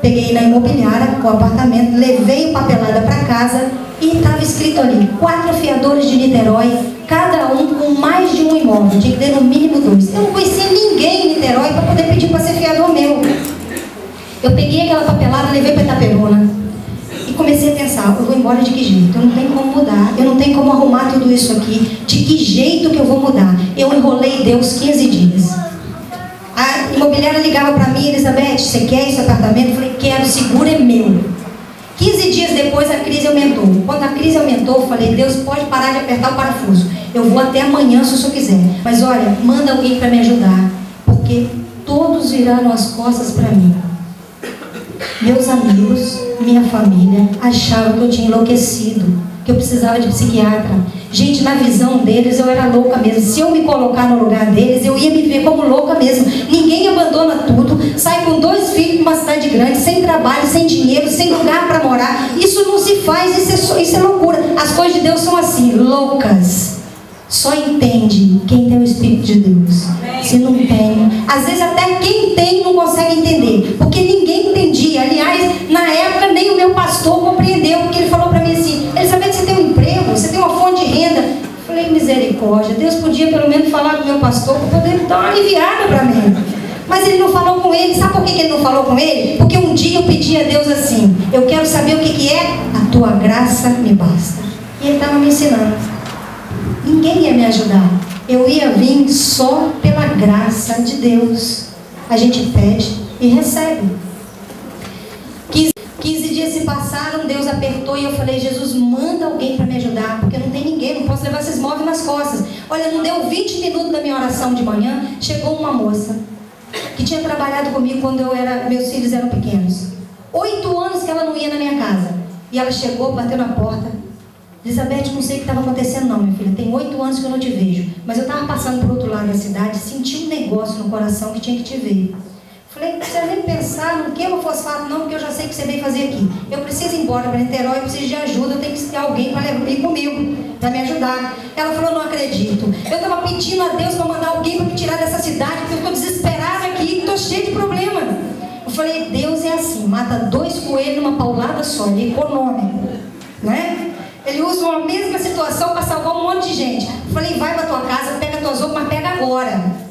Peguei na imobiliária o apartamento, levei o papelada para casa e estava escrito ali, 4 fiadores de Niterói, cada um com mais de um imóvel, tinha que ter no mínimo 2. Eu não conhecia ninguém em Niterói para poder pedir para ser fiador meu. Eu peguei aquela papelada, levei para Itaperuna e comecei a pensar, eu vou embora de que jeito? Eu não tenho como mudar, eu não tenho como arrumar tudo isso aqui, de que jeito que eu vou mudar? Eu enrolei Deus 15 dias. A imobiliária ligava para mim, Elizabeth, você quer esse apartamento? Eu falei, quero, seguro é meu. 15 dias depois a crise aumentou. Quando a crise aumentou, eu falei, Deus, pode parar de apertar o parafuso. Eu vou até amanhã se o senhor quiser. Mas olha, manda alguém para me ajudar. Porque todos viraram as costas para mim. Meus amigos, minha família, achavam que eu tinha enlouquecido, que eu precisava de psiquiatra. Gente, na visão deles eu era louca mesmo. Se eu me colocar no lugar deles, eu ia me ver como louca mesmo. Ninguém abandona tudo, sai com 2 filhos para uma cidade grande, sem trabalho, sem dinheiro, sem lugar para morar. Isso não se faz, isso é loucura. As coisas de Deus são assim, loucas. Só entende quem tem o Espírito de Deus. Se não tem, às vezes até quem tem não consegue entender, porque ninguém entendia. Aliás, na época nem o meu pastor compreendeu, porque ele falou para mim assim, Elizabeth, você tem um emprego, você tem uma fonte de renda. Eu falei, misericórdia, Deus podia pelo menos falar com o meu pastor para poder dar uma aliviada para mim. Mas ele não falou com ele. Sabe por que ele não falou com ele? Porque um dia eu pedi a Deus assim, eu quero saber o que é, a tua graça me basta. E ele estava me ensinando. Ninguém ia me ajudar. Eu ia vir só pela graça de Deus. A gente pede e recebe. 15 dias se passaram, Deus apertou e eu falei, Jesus, manda alguém para me ajudar, porque não tem ninguém, não posso levar esses móveis nas costas. Olha, não deu 20 minutos da minha oração de manhã, chegou uma moça que tinha trabalhado comigo quando meus filhos eram pequenos. 8 anos que ela não ia na minha casa. E ela chegou, bateu na porta. Elizabeth, não sei o que estava acontecendo não, minha filha. Tem 8 anos que eu não te vejo. Mas eu estava passando por outro lado da cidade, senti um negócio no coração que tinha que te ver. Falei, não precisa nem pensar no que eu fosfato não, porque eu já sei o que você veio fazer aqui. Eu preciso ir embora para Niterói, eu preciso de ajuda, eu tenho que ter alguém para ir comigo, para me ajudar. Ela falou, não acredito. Eu estava pedindo a Deus para mandar alguém para me tirar dessa cidade, porque eu estou desesperada aqui, estou cheia de problema. Eu falei, Deus é assim, mata 2 coelhos numa paulada só, ele é econômico, né? Ele usa uma mesma situação para salvar um monte de gente. Eu falei, vai para tua casa, pega tuas roupas, mas pega agora.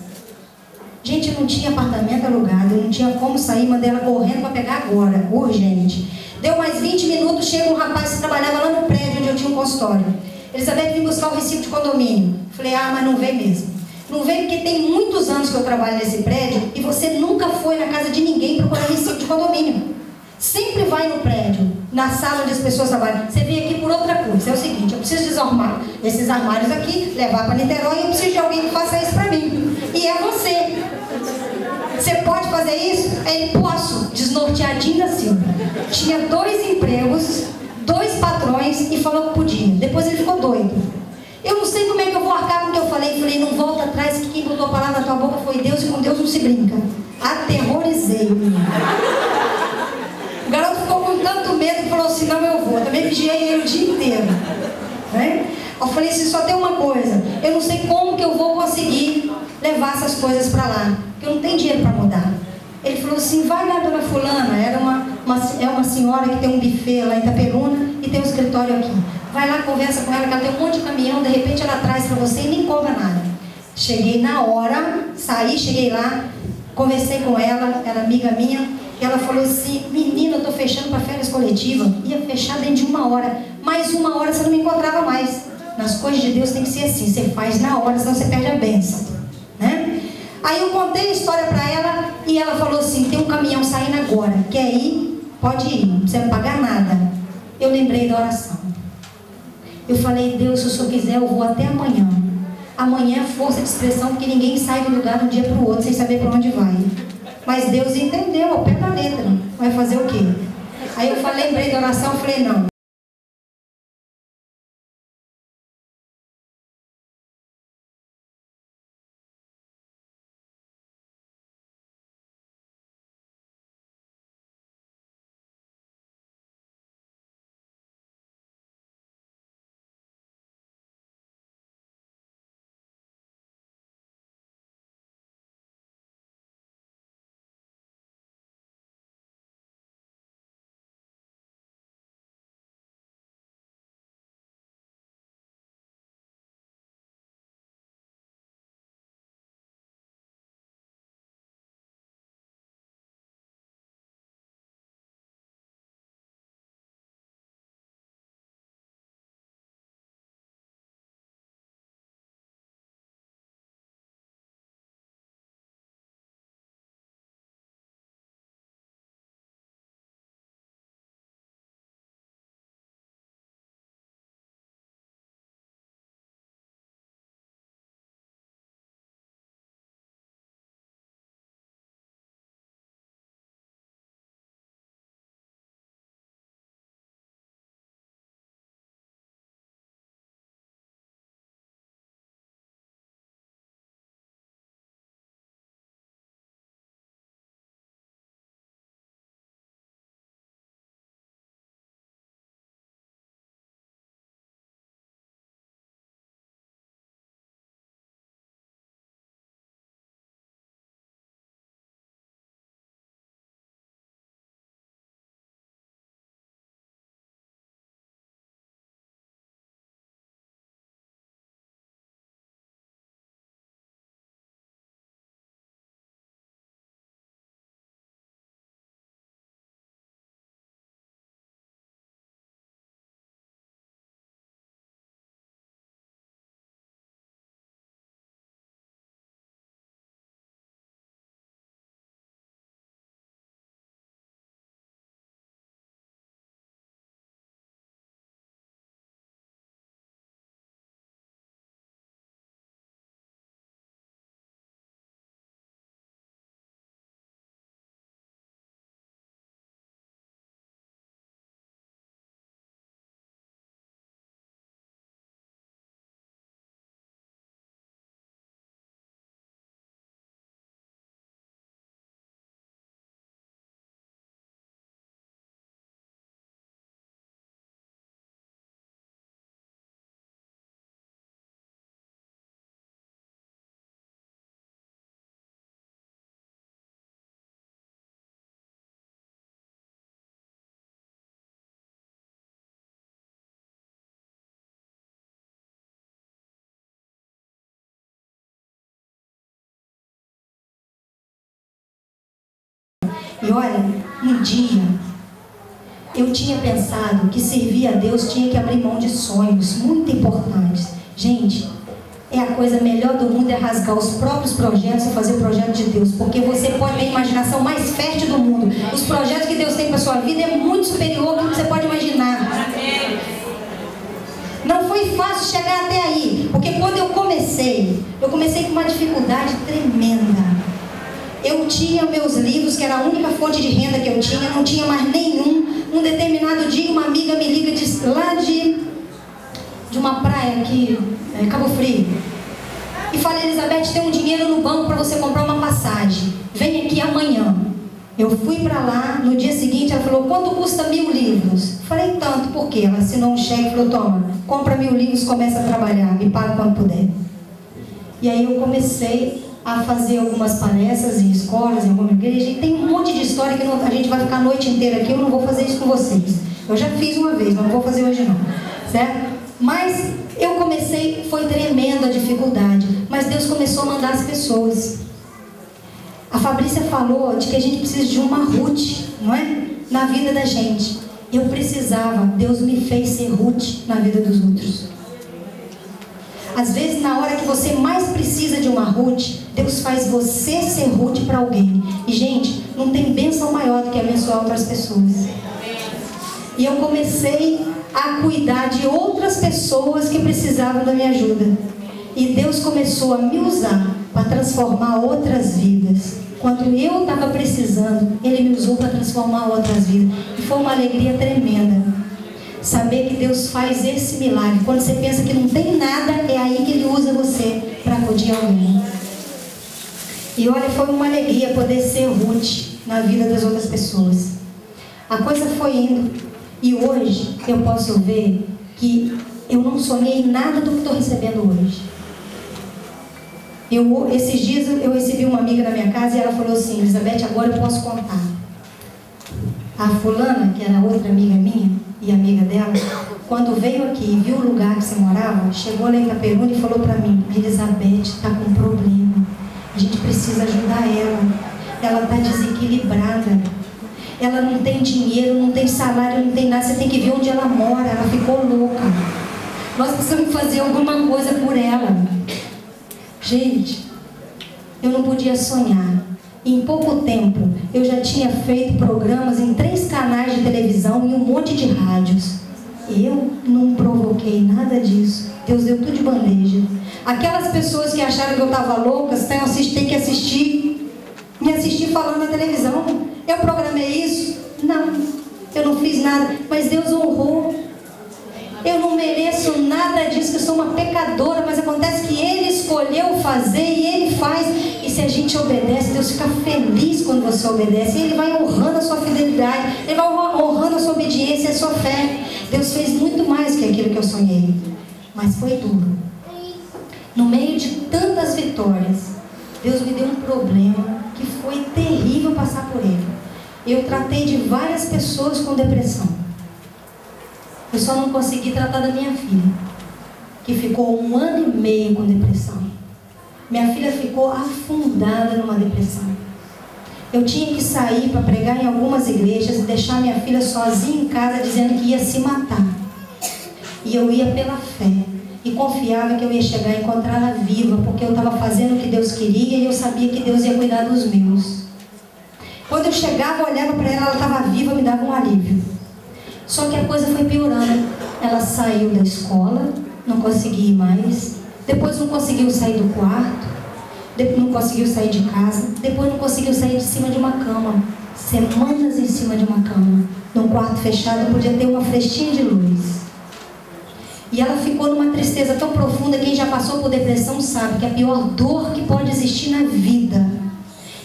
Gente, eu não tinha apartamento alugado, eu não tinha como sair, mandei ela correndo para pegar agora, urgente. Deu mais 20 minutos, chega um rapaz que trabalhava lá no prédio onde eu tinha um consultório. Elizabeth, vim buscar o recibo de condomínio. Falei, mas não veio mesmo. Não veio porque tem muitos anos que eu trabalho nesse prédio e você nunca foi na casa de ninguém procurar recibo de condomínio. Sempre vai no prédio, na sala onde as pessoas trabalham. Você vem aqui por outra coisa. É o seguinte, eu preciso desarmar esses armários aqui, levar para Niterói e eu preciso de alguém que faça isso para mim. E é você. Você pode fazer isso? Aí, posso, desnorteadinho da Silva. Tinha 2 empregos, 2 patrões e falou que podia. Depois ele ficou doido. Eu não sei como é que eu vou arcar com o que eu falei. Falei, não volta atrás, que quem botou a palavra na tua boca foi Deus e com Deus não se brinca. Aterrorizei o menino. O garoto ficou com tanto medo que falou assim, não, eu vou. Eu também vigiei ele o dia inteiro. Né? Eu falei assim, só tem uma coisa. Eu não sei como que eu vou conseguir levar essas coisas para lá. Porque eu não tenho dinheiro para mudar. Ele falou assim, vai lá, dona fulana. É uma senhora que tem um buffet lá em Itaperuna e tem um escritório aqui. Vai lá, conversa com ela, que ela tem um monte de caminhão. De repente ela traz para você e nem cobra nada. Cheguei na hora, saí, cheguei lá. Conversei com ela, era amiga minha. E ela falou assim: menina, eu estou fechando para férias coletiva. Ia fechar dentro de 1 hora. Mais 1 hora você não me encontrava mais. Nas coisas de Deus tem que ser assim. Você faz na hora, senão você perde a bênção, né? Aí eu contei a história para ela e ela falou assim: tem um caminhão saindo agora. Quer ir? Pode ir. Não precisa pagar nada. Eu lembrei da oração. Eu falei: Deus, se o Senhor quiser, eu vou até amanhã. Amanhã é força de expressão, porque ninguém sai do lugar de um dia para o outro sem saber para onde vai. Mas Deus entendeu, ao pé da letra. Vai fazer o quê? Aí eu falei, lembrei da oração, falei: não. E olha, um dia eu tinha pensado que servir a Deus tinha que abrir mão de sonhos muito importantes. Gente, é a coisa melhor do mundo, é rasgar os próprios projetos e fazer o projeto de Deus, porque você pode ter a imaginação mais fértil do mundo. Os projetos que Deus tem para a sua vida é muito superior ao que você pode imaginar. Não foi fácil chegar até aí, porque quando eu comecei com uma dificuldade tremenda. Eu tinha meus livros, que era a única fonte de renda que eu tinha, não tinha mais nenhum. Um determinado dia, uma amiga me liga lá de uma praia aqui, Cabo Frio, e fala: Elizabeth, tem um dinheiro no banco para você comprar uma passagem, vem aqui amanhã. Eu fui para lá, no dia seguinte ela falou: quanto custa 1000 livros? Falei: tanto. Por quê? Ela assinou um cheque e falou: toma, compra 1000 livros, começa a trabalhar, me paga quando puder. E aí eu comecei a fazer algumas palestras em escolas, em alguma igreja, e tem um monte de história que a gente vai ficar a noite inteira aqui. Eu não vou fazer isso com vocês. Eu já fiz uma vez, mas não vou fazer hoje não, certo? Mas eu comecei, foi tremenda a dificuldade, mas Deus começou a mandar as pessoas. A Fabrícia falou de que a gente precisa de uma Ruth, não é? Na vida da gente. Eu precisava, Deus me fez ser Ruth na vida dos outros. Às vezes, na hora que você mais precisa de uma Ruth, Deus faz você ser Ruth para alguém. E, gente, não tem bênção maior do que abençoar outras pessoas. E eu comecei a cuidar de outras pessoas que precisavam da minha ajuda. E Deus começou a me usar para transformar outras vidas. Quando eu estava precisando, Ele me usou para transformar outras vidas. E foi uma alegria tremenda saber que Deus faz esse milagre. Quando você pensa que não tem nada, é aí que Ele usa você para acudir alguém. E olha, foi uma alegria poder ser Ruth na vida das outras pessoas. A coisa foi indo. E hoje eu posso ver que eu não sonhei nada do que estou recebendo hoje. Esses dias eu recebi uma amiga na minha casa e ela falou assim: Elizabeth, agora eu posso contar. A fulana, que era outra amiga minha e amiga dela, quando veio aqui e viu o lugar que você morava, chegou lá em Itaperuna e falou para mim: Elizabeth está com um problema, a gente precisa ajudar ela, ela está desequilibrada, ela não tem dinheiro, não tem salário, não tem nada, você tem que ver onde ela mora, ela ficou louca, nós precisamos fazer alguma coisa por ela. Gente, eu não podia sonhar. Em pouco tempo, eu já tinha feito programas em 3 canais de televisão e um monte de rádios. Eu não provoquei nada disso. Deus deu tudo de bandeja. Aquelas pessoas que acharam que eu estava louca, têm que assistir, me assistir falando na televisão. Eu programei isso? Não, eu não fiz nada, mas Deus honrou. Eu não mereço nada disso, que eu sou uma pecadora, mas acontece que Ele escolheu fazer e Ele faz. E se a gente obedece, Deus fica feliz quando você obedece. E Ele vai honrando a sua fidelidade, Ele vai honrando a sua obediência e a sua fé. Deus fez muito mais que aquilo que eu sonhei, mas foi duro. No meio de tantas vitórias, Deus me deu um problema que foi terrível passar por ele. Eu tratei de várias pessoas com depressão. Eu só não consegui tratar da minha filha, que ficou 1 ano e meio com depressão. Minha filha ficou afundada numa depressão. Eu tinha que sair para pregar em algumas igrejas e deixar minha filha sozinha em casa, dizendo que ia se matar. E eu ia pela fé e confiava que eu ia chegar e encontrá-la viva, porque eu estava fazendo o que Deus queria e eu sabia que Deus ia cuidar dos meus. Quando eu chegava, olhava para ela, ela estava viva, me dava um alívio. Só que a coisa foi piorando. Ela saiu da escola, não conseguia ir mais. Depois não conseguiu sair do quarto. Depois não conseguiu sair de casa. Depois não conseguiu sair de cima de uma cama. Semanas em cima de uma cama. Num quarto fechado, podia ter uma frestinha de luz. E ela ficou numa tristeza tão profunda. Quem já passou por depressão sabe que é a pior dor que pode existir na vida.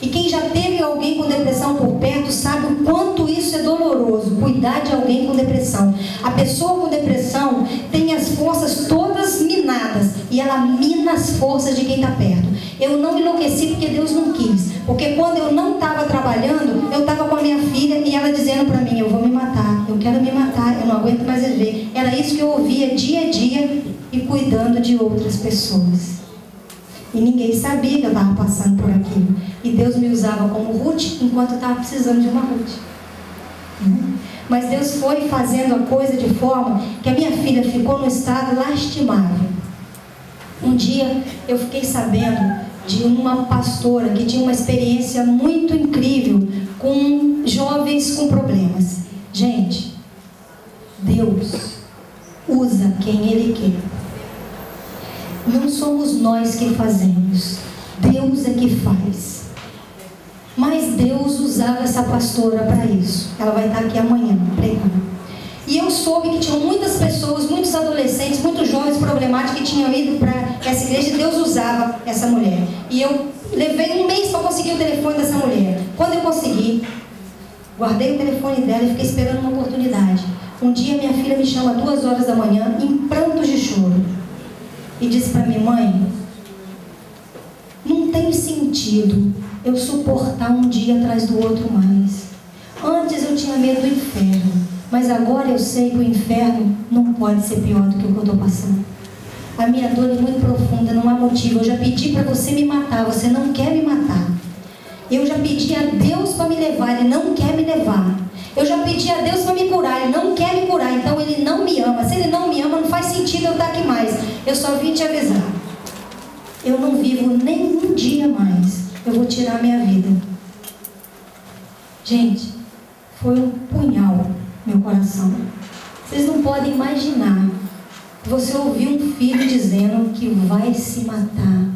E quem já teve alguém com depressão por perto sabe o quanto isso é doloroso, cuidar de alguém com depressão. A pessoa com depressão tem as forças todas minadas e ela mina as forças de quem está perto. Eu não enlouqueci porque Deus não quis, porque quando eu não estava trabalhando, eu estava com a minha filha e ela dizendo para mim: eu vou me matar, eu quero me matar, eu não aguento mais viver. Era isso que eu ouvia dia a dia e cuidando de outras pessoas. E ninguém sabia que eu estava passando por aquilo. E Deus me usava como Ruth enquanto eu estava precisando de uma Ruth. Mas Deus foi fazendo a coisa de forma que a minha filha ficou num estado lastimável. Um dia eu fiquei sabendo de uma pastora que tinha uma experiência muito incrível com jovens com problemas. Gente, Deus usa quem Ele quer. Não somos nós que fazemos, Deus é que faz. Mas Deus usava essa pastora para isso. Ela vai estar aqui amanhã pregando. E eu soube que tinham muitas pessoas, muitos adolescentes, muitos jovens problemáticos que tinham ido para essa igreja e Deus usava essa mulher. E eu levei 1 mês para conseguir o telefone dessa mulher. Quando eu consegui, guardei o telefone dela e fiquei esperando uma oportunidade. Um dia minha filha me chama 2 horas da manhã, em prantos de choro. E disse para mim: mãe, não tem sentido eu suportar um dia atrás do outro mais. Antes eu tinha medo do inferno, mas agora eu sei que o inferno não pode ser pior do que o que eu estou passando. A minha dor é muito profunda, não há motivo. Eu já pedi para você me matar, você não quer me matar. Eu já pedi a Deus para me levar, Ele não quer me levar. Eu já pedi a Deus para me curar, Ele não quer me curar, então Ele não me ama. Se Ele não me ama, não faz sentido eu estar aqui mais. Eu só vim te avisar. Eu não vivo nem um dia mais. Eu vou tirar a minha vida. Gente, foi um punhal no meu coração. Vocês não podem imaginar. Você ouviu um filho dizendo que vai se matar.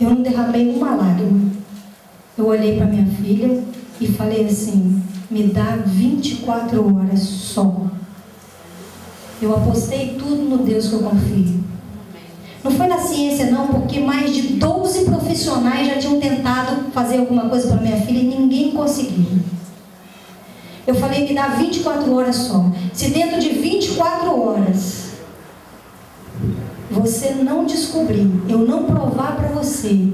Eu não derramei uma lágrima. Eu olhei para minha filha e falei assim: me dá 24 horas só. Eu apostei tudo no Deus que eu confio. Não foi na ciência não, porque mais de 12 profissionais já tinham tentado fazer alguma coisa para minha filha e ninguém conseguiu. Eu falei: me dá 24 horas só. Se dentro de 24 horas você não descobrir, eu não provar para você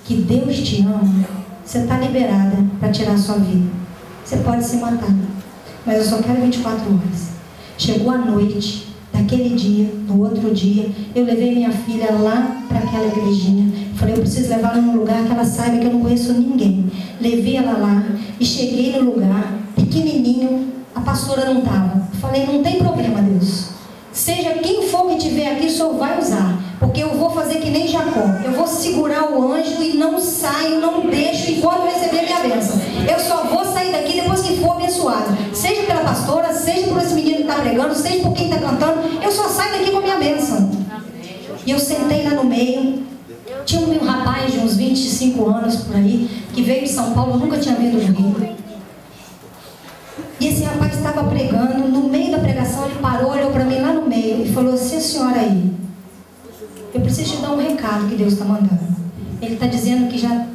que Deus te ama, você está liberada para tirar a sua vida. Você pode se matar, mas eu só quero 24 horas. Chegou a noite daquele dia, no outro dia, eu levei minha filha lá para aquela igrejinha. Falei: eu preciso levar ela num lugar que ela saiba que eu não conheço ninguém. Levei ela lá e cheguei no lugar, pequenininho, a pastora não estava. Falei: não tem problema, Deus. Seja quem for que tiver aqui, o Senhor vai usar. Porque eu vou fazer que nem Jacó. Eu vou segurar o anjo e não saio, não deixo enquanto eu receber minha bênção. Eu só vou sair daqui depois que for abençoado. Seja pela pastora, seja por esse menino que está pregando, seja por quem está cantando. Eu só saio daqui com a minha bênção. E eu sentei lá no meio. Tinha um rapaz de uns 25 anos por aí, que veio de São Paulo, nunca tinha vindo no Rio. E esse rapaz estava pregando. No meio da pregação ele parou, olhou para mim lá no meio e falou assim: a senhora aí, eu preciso te dar um recado que Deus está mandando. Ele está dizendo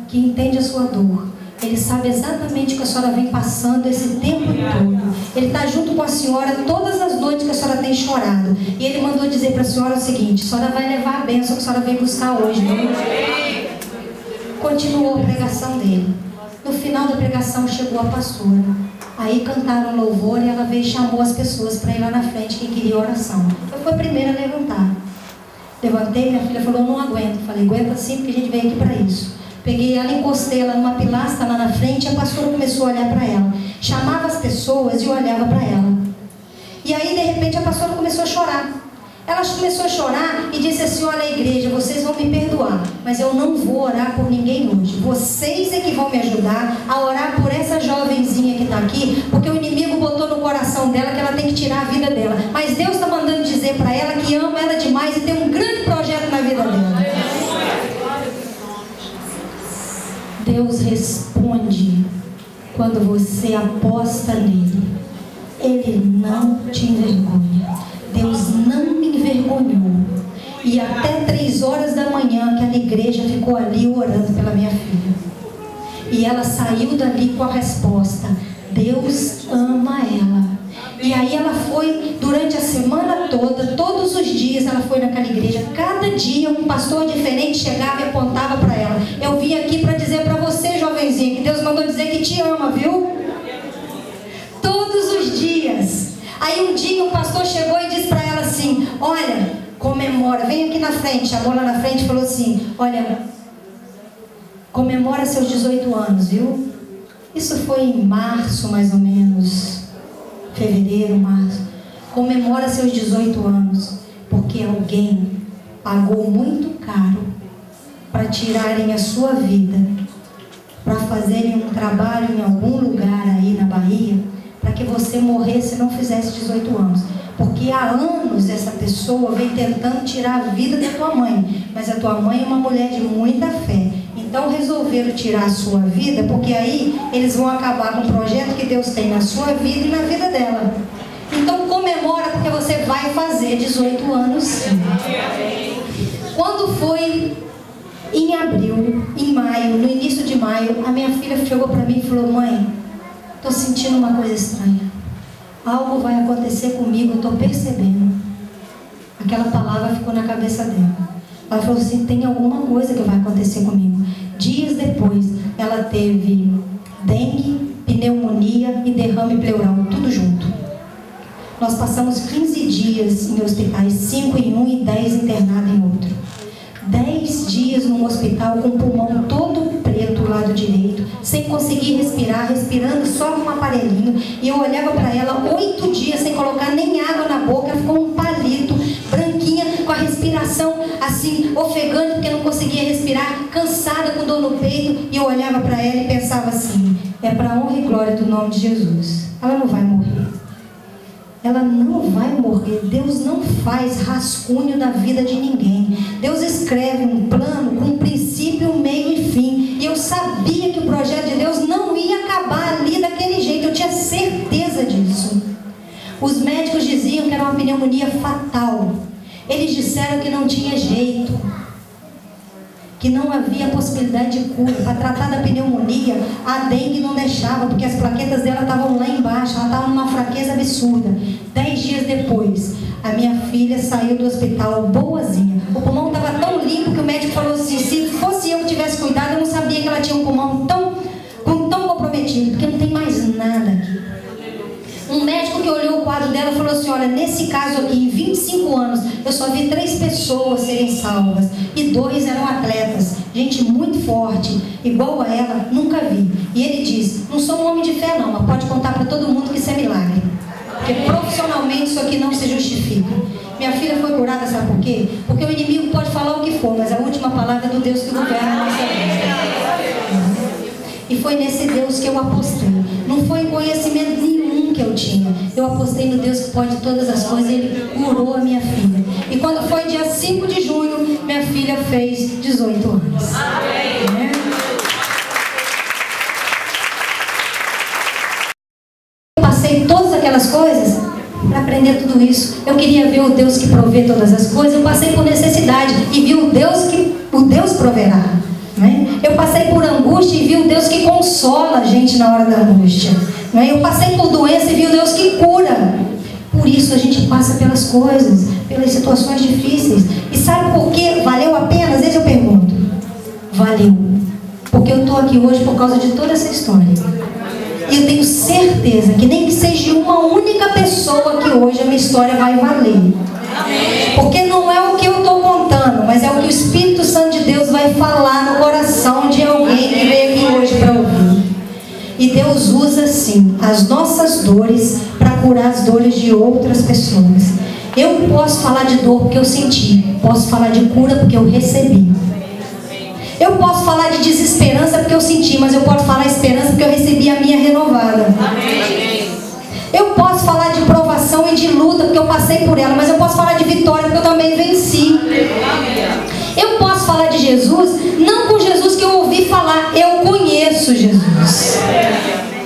que entende a sua dor. Ele sabe exatamente o que a senhora vem passando esse tempo todo. Ele está junto com a senhora todas as noites que a senhora tem chorado. E ele mandou dizer para a senhora o seguinte: a senhora vai levar a bênção que a senhora veio buscar hoje, né? Continuou a pregação dele. No final da pregação chegou a pastora. Aí cantaram louvor e ela veio e chamou as pessoas para ir lá na frente, quem queria oração. Eu fui a primeira a levantar. Levantei, minha filha falou: não aguento. Falei: aguenta sim, porque a gente veio aqui para isso. Peguei ela, encostei ela numa pilastra lá na frente, e a pastora começou a olhar para ela. Chamava as pessoas e olhava para ela. E aí, de repente, a pastora começou a chorar. Ela começou a chorar e disse assim: olha, a igreja, vocês vão me perdoar, mas eu não vou orar por ninguém hoje. Vocês é que vão me ajudar a orar por essa jovenzinha que está aqui, porque o inimigo botou no coração dela que ela tem que tirar a vida dela. Mas Deus está mandando dizer para ela que ama ela demais e tem um grande projeto na vida dela. Deus responde quando você aposta nele. Ele não te envergonha. Deus não me envergonhou. E até 3 horas da manhã, aquela igreja ficou ali orando pela minha filha. E ela saiu dali com a resposta: Deus ama ela. E aí ela foi durante a semana toda, todos os dias ela foi naquela igreja. Cada dia um pastor diferente chegava e apontava para ela: eu vim aqui para dizer para você, jovenzinha, que Deus mandou dizer que te ama, viu? Todos os dias. Aí um dia um pastor chegou e disse para ela assim: olha, comemora, vem aqui na frente. Chamou lá na frente e falou assim: olha, comemora seus 18 anos, viu? Isso foi em março, mais ou menos, fevereiro, março. Comemora seus 18 anos, porque alguém pagou muito caro para tirarem a sua vida, para fazerem um trabalho em algum lugar aí na Bahia, para que você morresse e não fizesse 18 anos. Porque há anos essa pessoa vem tentando tirar a vida da tua mãe, mas a tua mãe é uma mulher de muita fé. Então resolveram tirar a sua vida, porque aí eles vão acabar com o projeto que Deus tem na sua vida e na vida dela. Então comemora, porque você vai fazer 18 anos sim. Quando foi em abril, em maio, no início de maio, a minha filha chegou para mim e falou: mãe, estou sentindo uma coisa estranha. Algo vai acontecer comigo, estou percebendo. Aquela palavra ficou na cabeça dela. Ela falou assim: tem alguma coisa que vai acontecer comigo. Dias depois, ela teve dengue, pneumonia e derrame pleural, tudo junto. Nós passamos 15 dias em hospitais, 5 em um e 10 internados em outro. 10 dias no hospital com o pulmão todo preto do lado direito, sem conseguir respirar, respirando só com um aparelhinho. E eu olhava para ela 8 dias sem colocar nem água na boca, ela ficou um palito, branquinha, com a respiração assim, ofegante, porque não conseguia respirar, cansada, com dor no peito. E eu olhava para ela e pensava assim: é para a honra e glória do nome de Jesus, ela não vai morrer. Ela não vai morrer. Deus não faz rascunho da vida de ninguém. Deus escreve um plano com um princípio, um meio e fim. E eu sabia que o projeto de Deus não ia acabar ali daquele jeito. Eu tinha certeza disso. Os médicos diziam que era uma pneumonia fatal. Eles disseram que não tinha jeito, que não havia possibilidade de cura. Para tratar da pneumonia, a dengue não deixava, porque as plaquetas dela estavam lá embaixo, ela estava numa fraqueza absurda. 10 dias depois, a minha filha saiu do hospital boazinha. O pulmão estava tão limpo que o médico falou assim: se fosse eu que tivesse cuidado, eu não sabia que ela tinha um pulmão tão comprometido, porque não tem mais nada aqui. Um médico que olhou o quadro dela falou assim: olha, nesse caso aqui, em 25 anos, eu só vi 3 pessoas serem salvas, e 2 eram atletas, gente muito forte, igual a ela, nunca vi. E ele diz: não sou um homem de fé não, mas pode contar para todo mundo que isso é milagre, porque profissionalmente isso aqui não se justifica. Minha filha foi curada, sabe por quê? Porque o inimigo pode falar o que for, mas a última palavra é do Deus que governa a nossa vida. E foi nesse Deus que eu apostei. Não foi em conhecimento nenhum que eu tinha. Eu apostei no Deus que pode todas as coisas. Ele curou a minha filha. E quando foi dia 5 de junho, minha filha fez 18 anos. Amém. Eu passei todas aquelas coisas para aprender tudo isso. Eu queria ver o Deus que provê todas as coisas. Eu passei por necessidade e vi o Deus proverá. Eu passei por angústia e vi o Deus que consola a gente na hora da angústia. Eu passei por doença e vi o Deus que cura. Por isso a gente passa pelas coisas, pelas situações difíceis. E sabe por que valeu a pena? Às vezes eu pergunto. Valeu. Porque eu estou aqui hoje por causa de toda essa história. E eu tenho certeza que nem que seja uma única pessoa que hoje a minha história vai valer. Porque não é o que eu estou contando, mas é o que o Espírito Santo de Deus vai falar no coração de alguém que veio aqui hoje para ouvir. E Deus usa sim as nossas dores para curar as dores de outras pessoas. Eu posso falar de dor porque eu senti, posso falar de cura porque eu recebi. Eu posso falar de desesperança porque eu senti, mas eu posso falar esperança porque eu recebi a minha renovada. Eu posso falar de provação e de luta porque eu passei por ela, mas eu posso falar de vitória porque eu também venci. Eu posso falar de Jesus, não com Jesus que eu ouvi falar, eu conheço Jesus.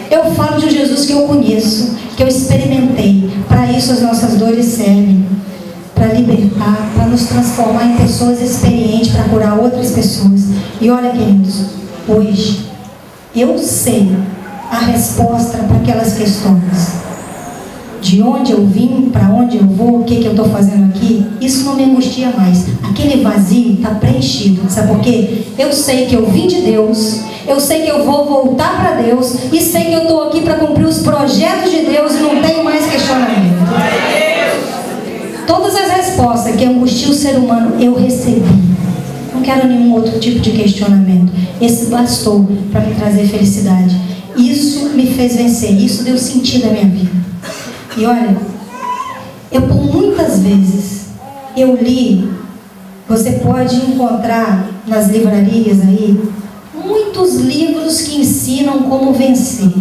Eu falo de um Jesus que eu conheço, que eu experimentei. Para isso as nossas dores servem, para libertar, para nos transformar em pessoas experientes, para curar outras pessoas. E olha, queridos, hoje eu sei a resposta para aquelas questões. De onde eu vim, para onde eu vou, o que eu estou fazendo aqui, isso não me angustia mais. Aquele vazio está preenchido. Sabe por quê? Eu sei que eu vim de Deus, eu sei que eu vou voltar para Deus, e sei que eu estou aqui para cumprir os projetos de Deus e não tenho mais questionamento. Todas as respostas que angustiam o ser humano, eu recebi. Não quero nenhum outro tipo de questionamento. Esse bastou para me trazer felicidade. Isso me fez vencer, isso deu sentido à minha vida. E olha, eu por muitas vezes, eu li, você pode encontrar nas livrarias aí, muitos livros que ensinam como vencer.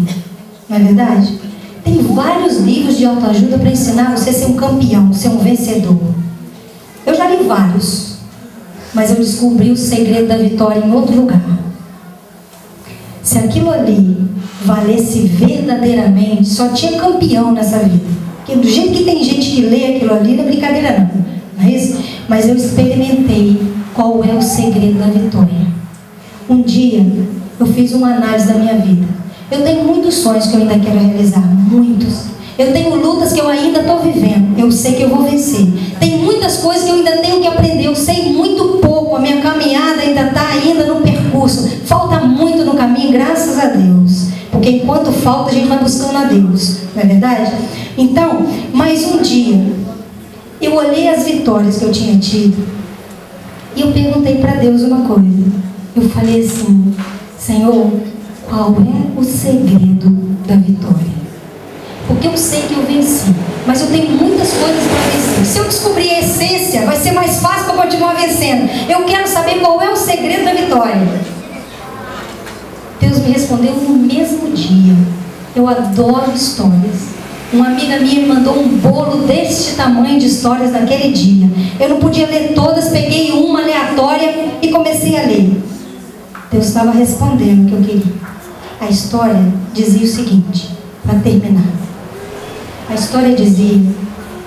Não é verdade? Tem vários livros de autoajuda para ensinar você a ser um campeão, ser um vencedor. Eu já li vários, mas eu descobri o segredo da vitória em outro lugar. Se aquilo ali valesse verdadeiramente, só tinha campeão nessa vida. Porque do jeito que tem gente que lê aquilo ali, não é brincadeira não é isso? Mas eu experimentei qual é o segredo da vitória. Um dia eu fiz uma análise da minha vida. Eu tenho muitos sonhos que eu ainda quero realizar, muitos. Eu tenho lutas que eu ainda estou vivendo, eu sei que eu vou vencer. Tem muitas coisas que eu ainda tenho que aprender, eu sei muito pouco, a minha caminhada ainda está ainda no percurso. Falta muito no caminho, graças a Deus. Porque enquanto falta, a gente vai buscando a Deus, não é verdade? Então, mais um dia, eu olhei as vitórias que eu tinha tido. E eu perguntei para Deus uma coisa. Eu falei assim: Senhor, qual é o segredo da vitória? Porque eu sei que eu venci, mas eu tenho muitas coisas para vencer. Se eu descobrir a essência, vai ser mais fácil para continuar vencendo. Eu quero saber qual é o segredo da vitória. Deus me respondeu no mesmo dia. Eu adoro histórias. Uma amiga minha me mandou um bolo deste tamanho de histórias naquele dia. Eu não podia ler todas, peguei uma aleatória e comecei a ler. Deus estava respondendo o que eu queria. A história dizia o seguinte, para terminar. A história dizia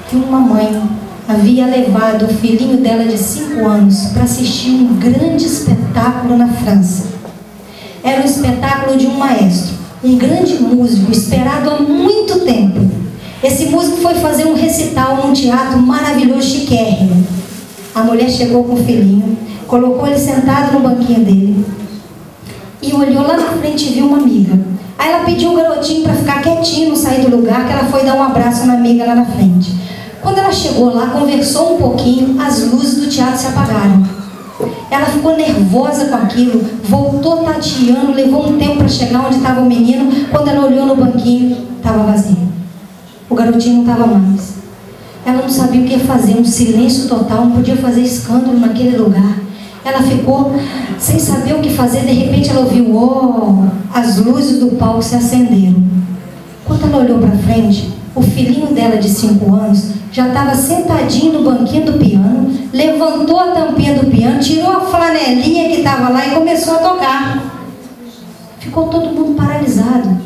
que uma mãe havia levado o filhinho dela de 5 anos para assistir um grande espetáculo na França. Era um espetáculo de um maestro, um grande músico, esperado há muito tempo. Esse músico foi fazer um recital num teatro maravilhoso, chiquérrimo. A mulher chegou com o filhinho, colocou ele sentado no banquinho dele e olhou lá na frente e viu uma amiga. Aí ela pediu o garotinho para ficar quietinho, não sair do lugar, que ela foi dar um abraço na amiga lá na frente. Quando ela chegou lá, conversou um pouquinho, as luzes do teatro se apagaram. Ela ficou nervosa com aquilo, voltou tateando, levou um tempo para chegar onde estava o menino. Quando ela olhou no banquinho, estava vazio. O garotinho não estava mais. Ela não sabia o que fazer, um silêncio total, não podia fazer escândalo naquele lugar. Ela ficou sem saber o que fazer. De repente ela ouviu, as luzes do palco se acenderam. Quando ela olhou para frente, o filhinho dela de 5 anos já estava sentadinho no banquinho do piano, levantou a tampinha do piano, tirou a flanelinha que estava lá e começou a tocar. Ficou todo mundo paralisado.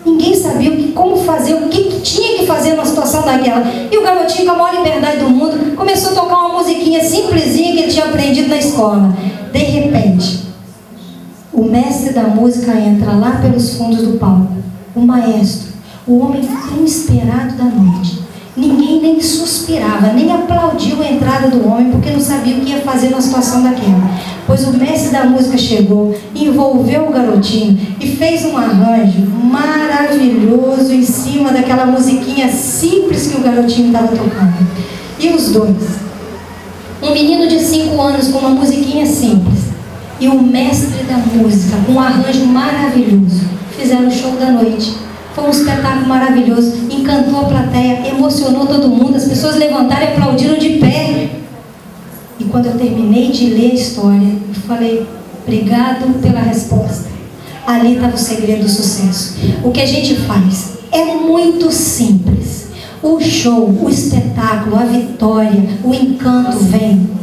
Ninguém sabia como fazer, o que tinha que fazer numa situação daquela. E o garotinho, com a maior liberdade do mundo, começou a tocar uma musiquinha simplesinha que ele tinha aprendido na escola. De repente, o mestre da música entra lá pelos fundos do palco. O maestro, o homem tão esperado da noite. Ninguém nem suspirava, nem aplaudiu a entrada do homem, porque não sabia o que ia fazer numa situação daquela. Pois o mestre da música chegou, envolveu o garotinho e fez um arranjo maravilhoso em cima daquela musiquinha simples que o garotinho estava tocando. E os dois, um menino de 5 anos com uma musiquinha simples e o mestre da música com um arranjo maravilhoso, fizeram o show da noite. Foi um espetáculo maravilhoso, encantou a plateia, emocionou todo mundo, as pessoas levantaram e aplaudiram de pé. E quando eu terminei de ler a história, eu falei, obrigado pela resposta. Ali estava o segredo do sucesso. O que a gente faz é muito simples. O show, o espetáculo, a vitória, o encanto vem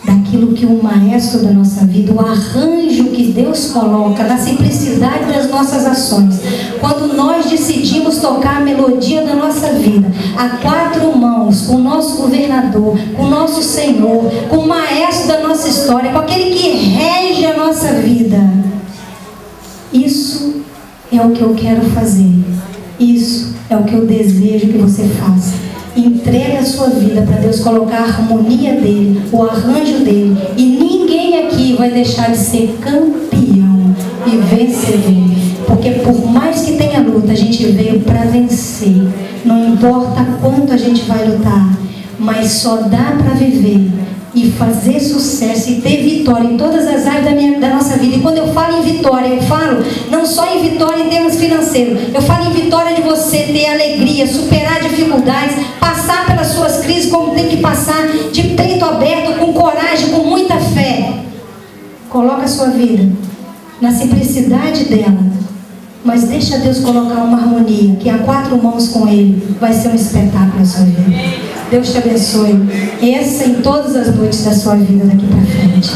daquilo que o maestro da nossa vida, o arranjo que Deus coloca na simplicidade das nossas ações. Quando nós decidimos tocar a melodia da nossa vida, a 4 mãos, com o nosso governador, com o nosso Senhor, com o maestro da nossa história, com aquele que rege a nossa vida. Isso é o que eu quero fazer. Isso é o que eu desejo que você faça. Entregue a sua vida para Deus colocar a harmonia dele, o arranjo dele, e ninguém aqui vai deixar de ser campeão e vencedor, porque por mais que tenha luta, a gente veio para vencer. Não importa quanto a gente vai lutar, mas só dá para viver e fazer sucesso e ter vitória em todas as áreas da nossa vida. E quando eu falo em vitória, eu falo não só em vitória em termos financeiros, eu falo em vitória de você ter alegria, superar dificuldades, passar pelas suas crises como tem que passar, de peito aberto, com coragem, com muita fé. Coloca a sua vida na simplicidade dela, mas deixa Deus colocar uma harmonia, que a 4 mãos com Ele vai ser um espetáculo na sua vida. Deus te abençoe. Essa em todas as noites da sua vida daqui para frente.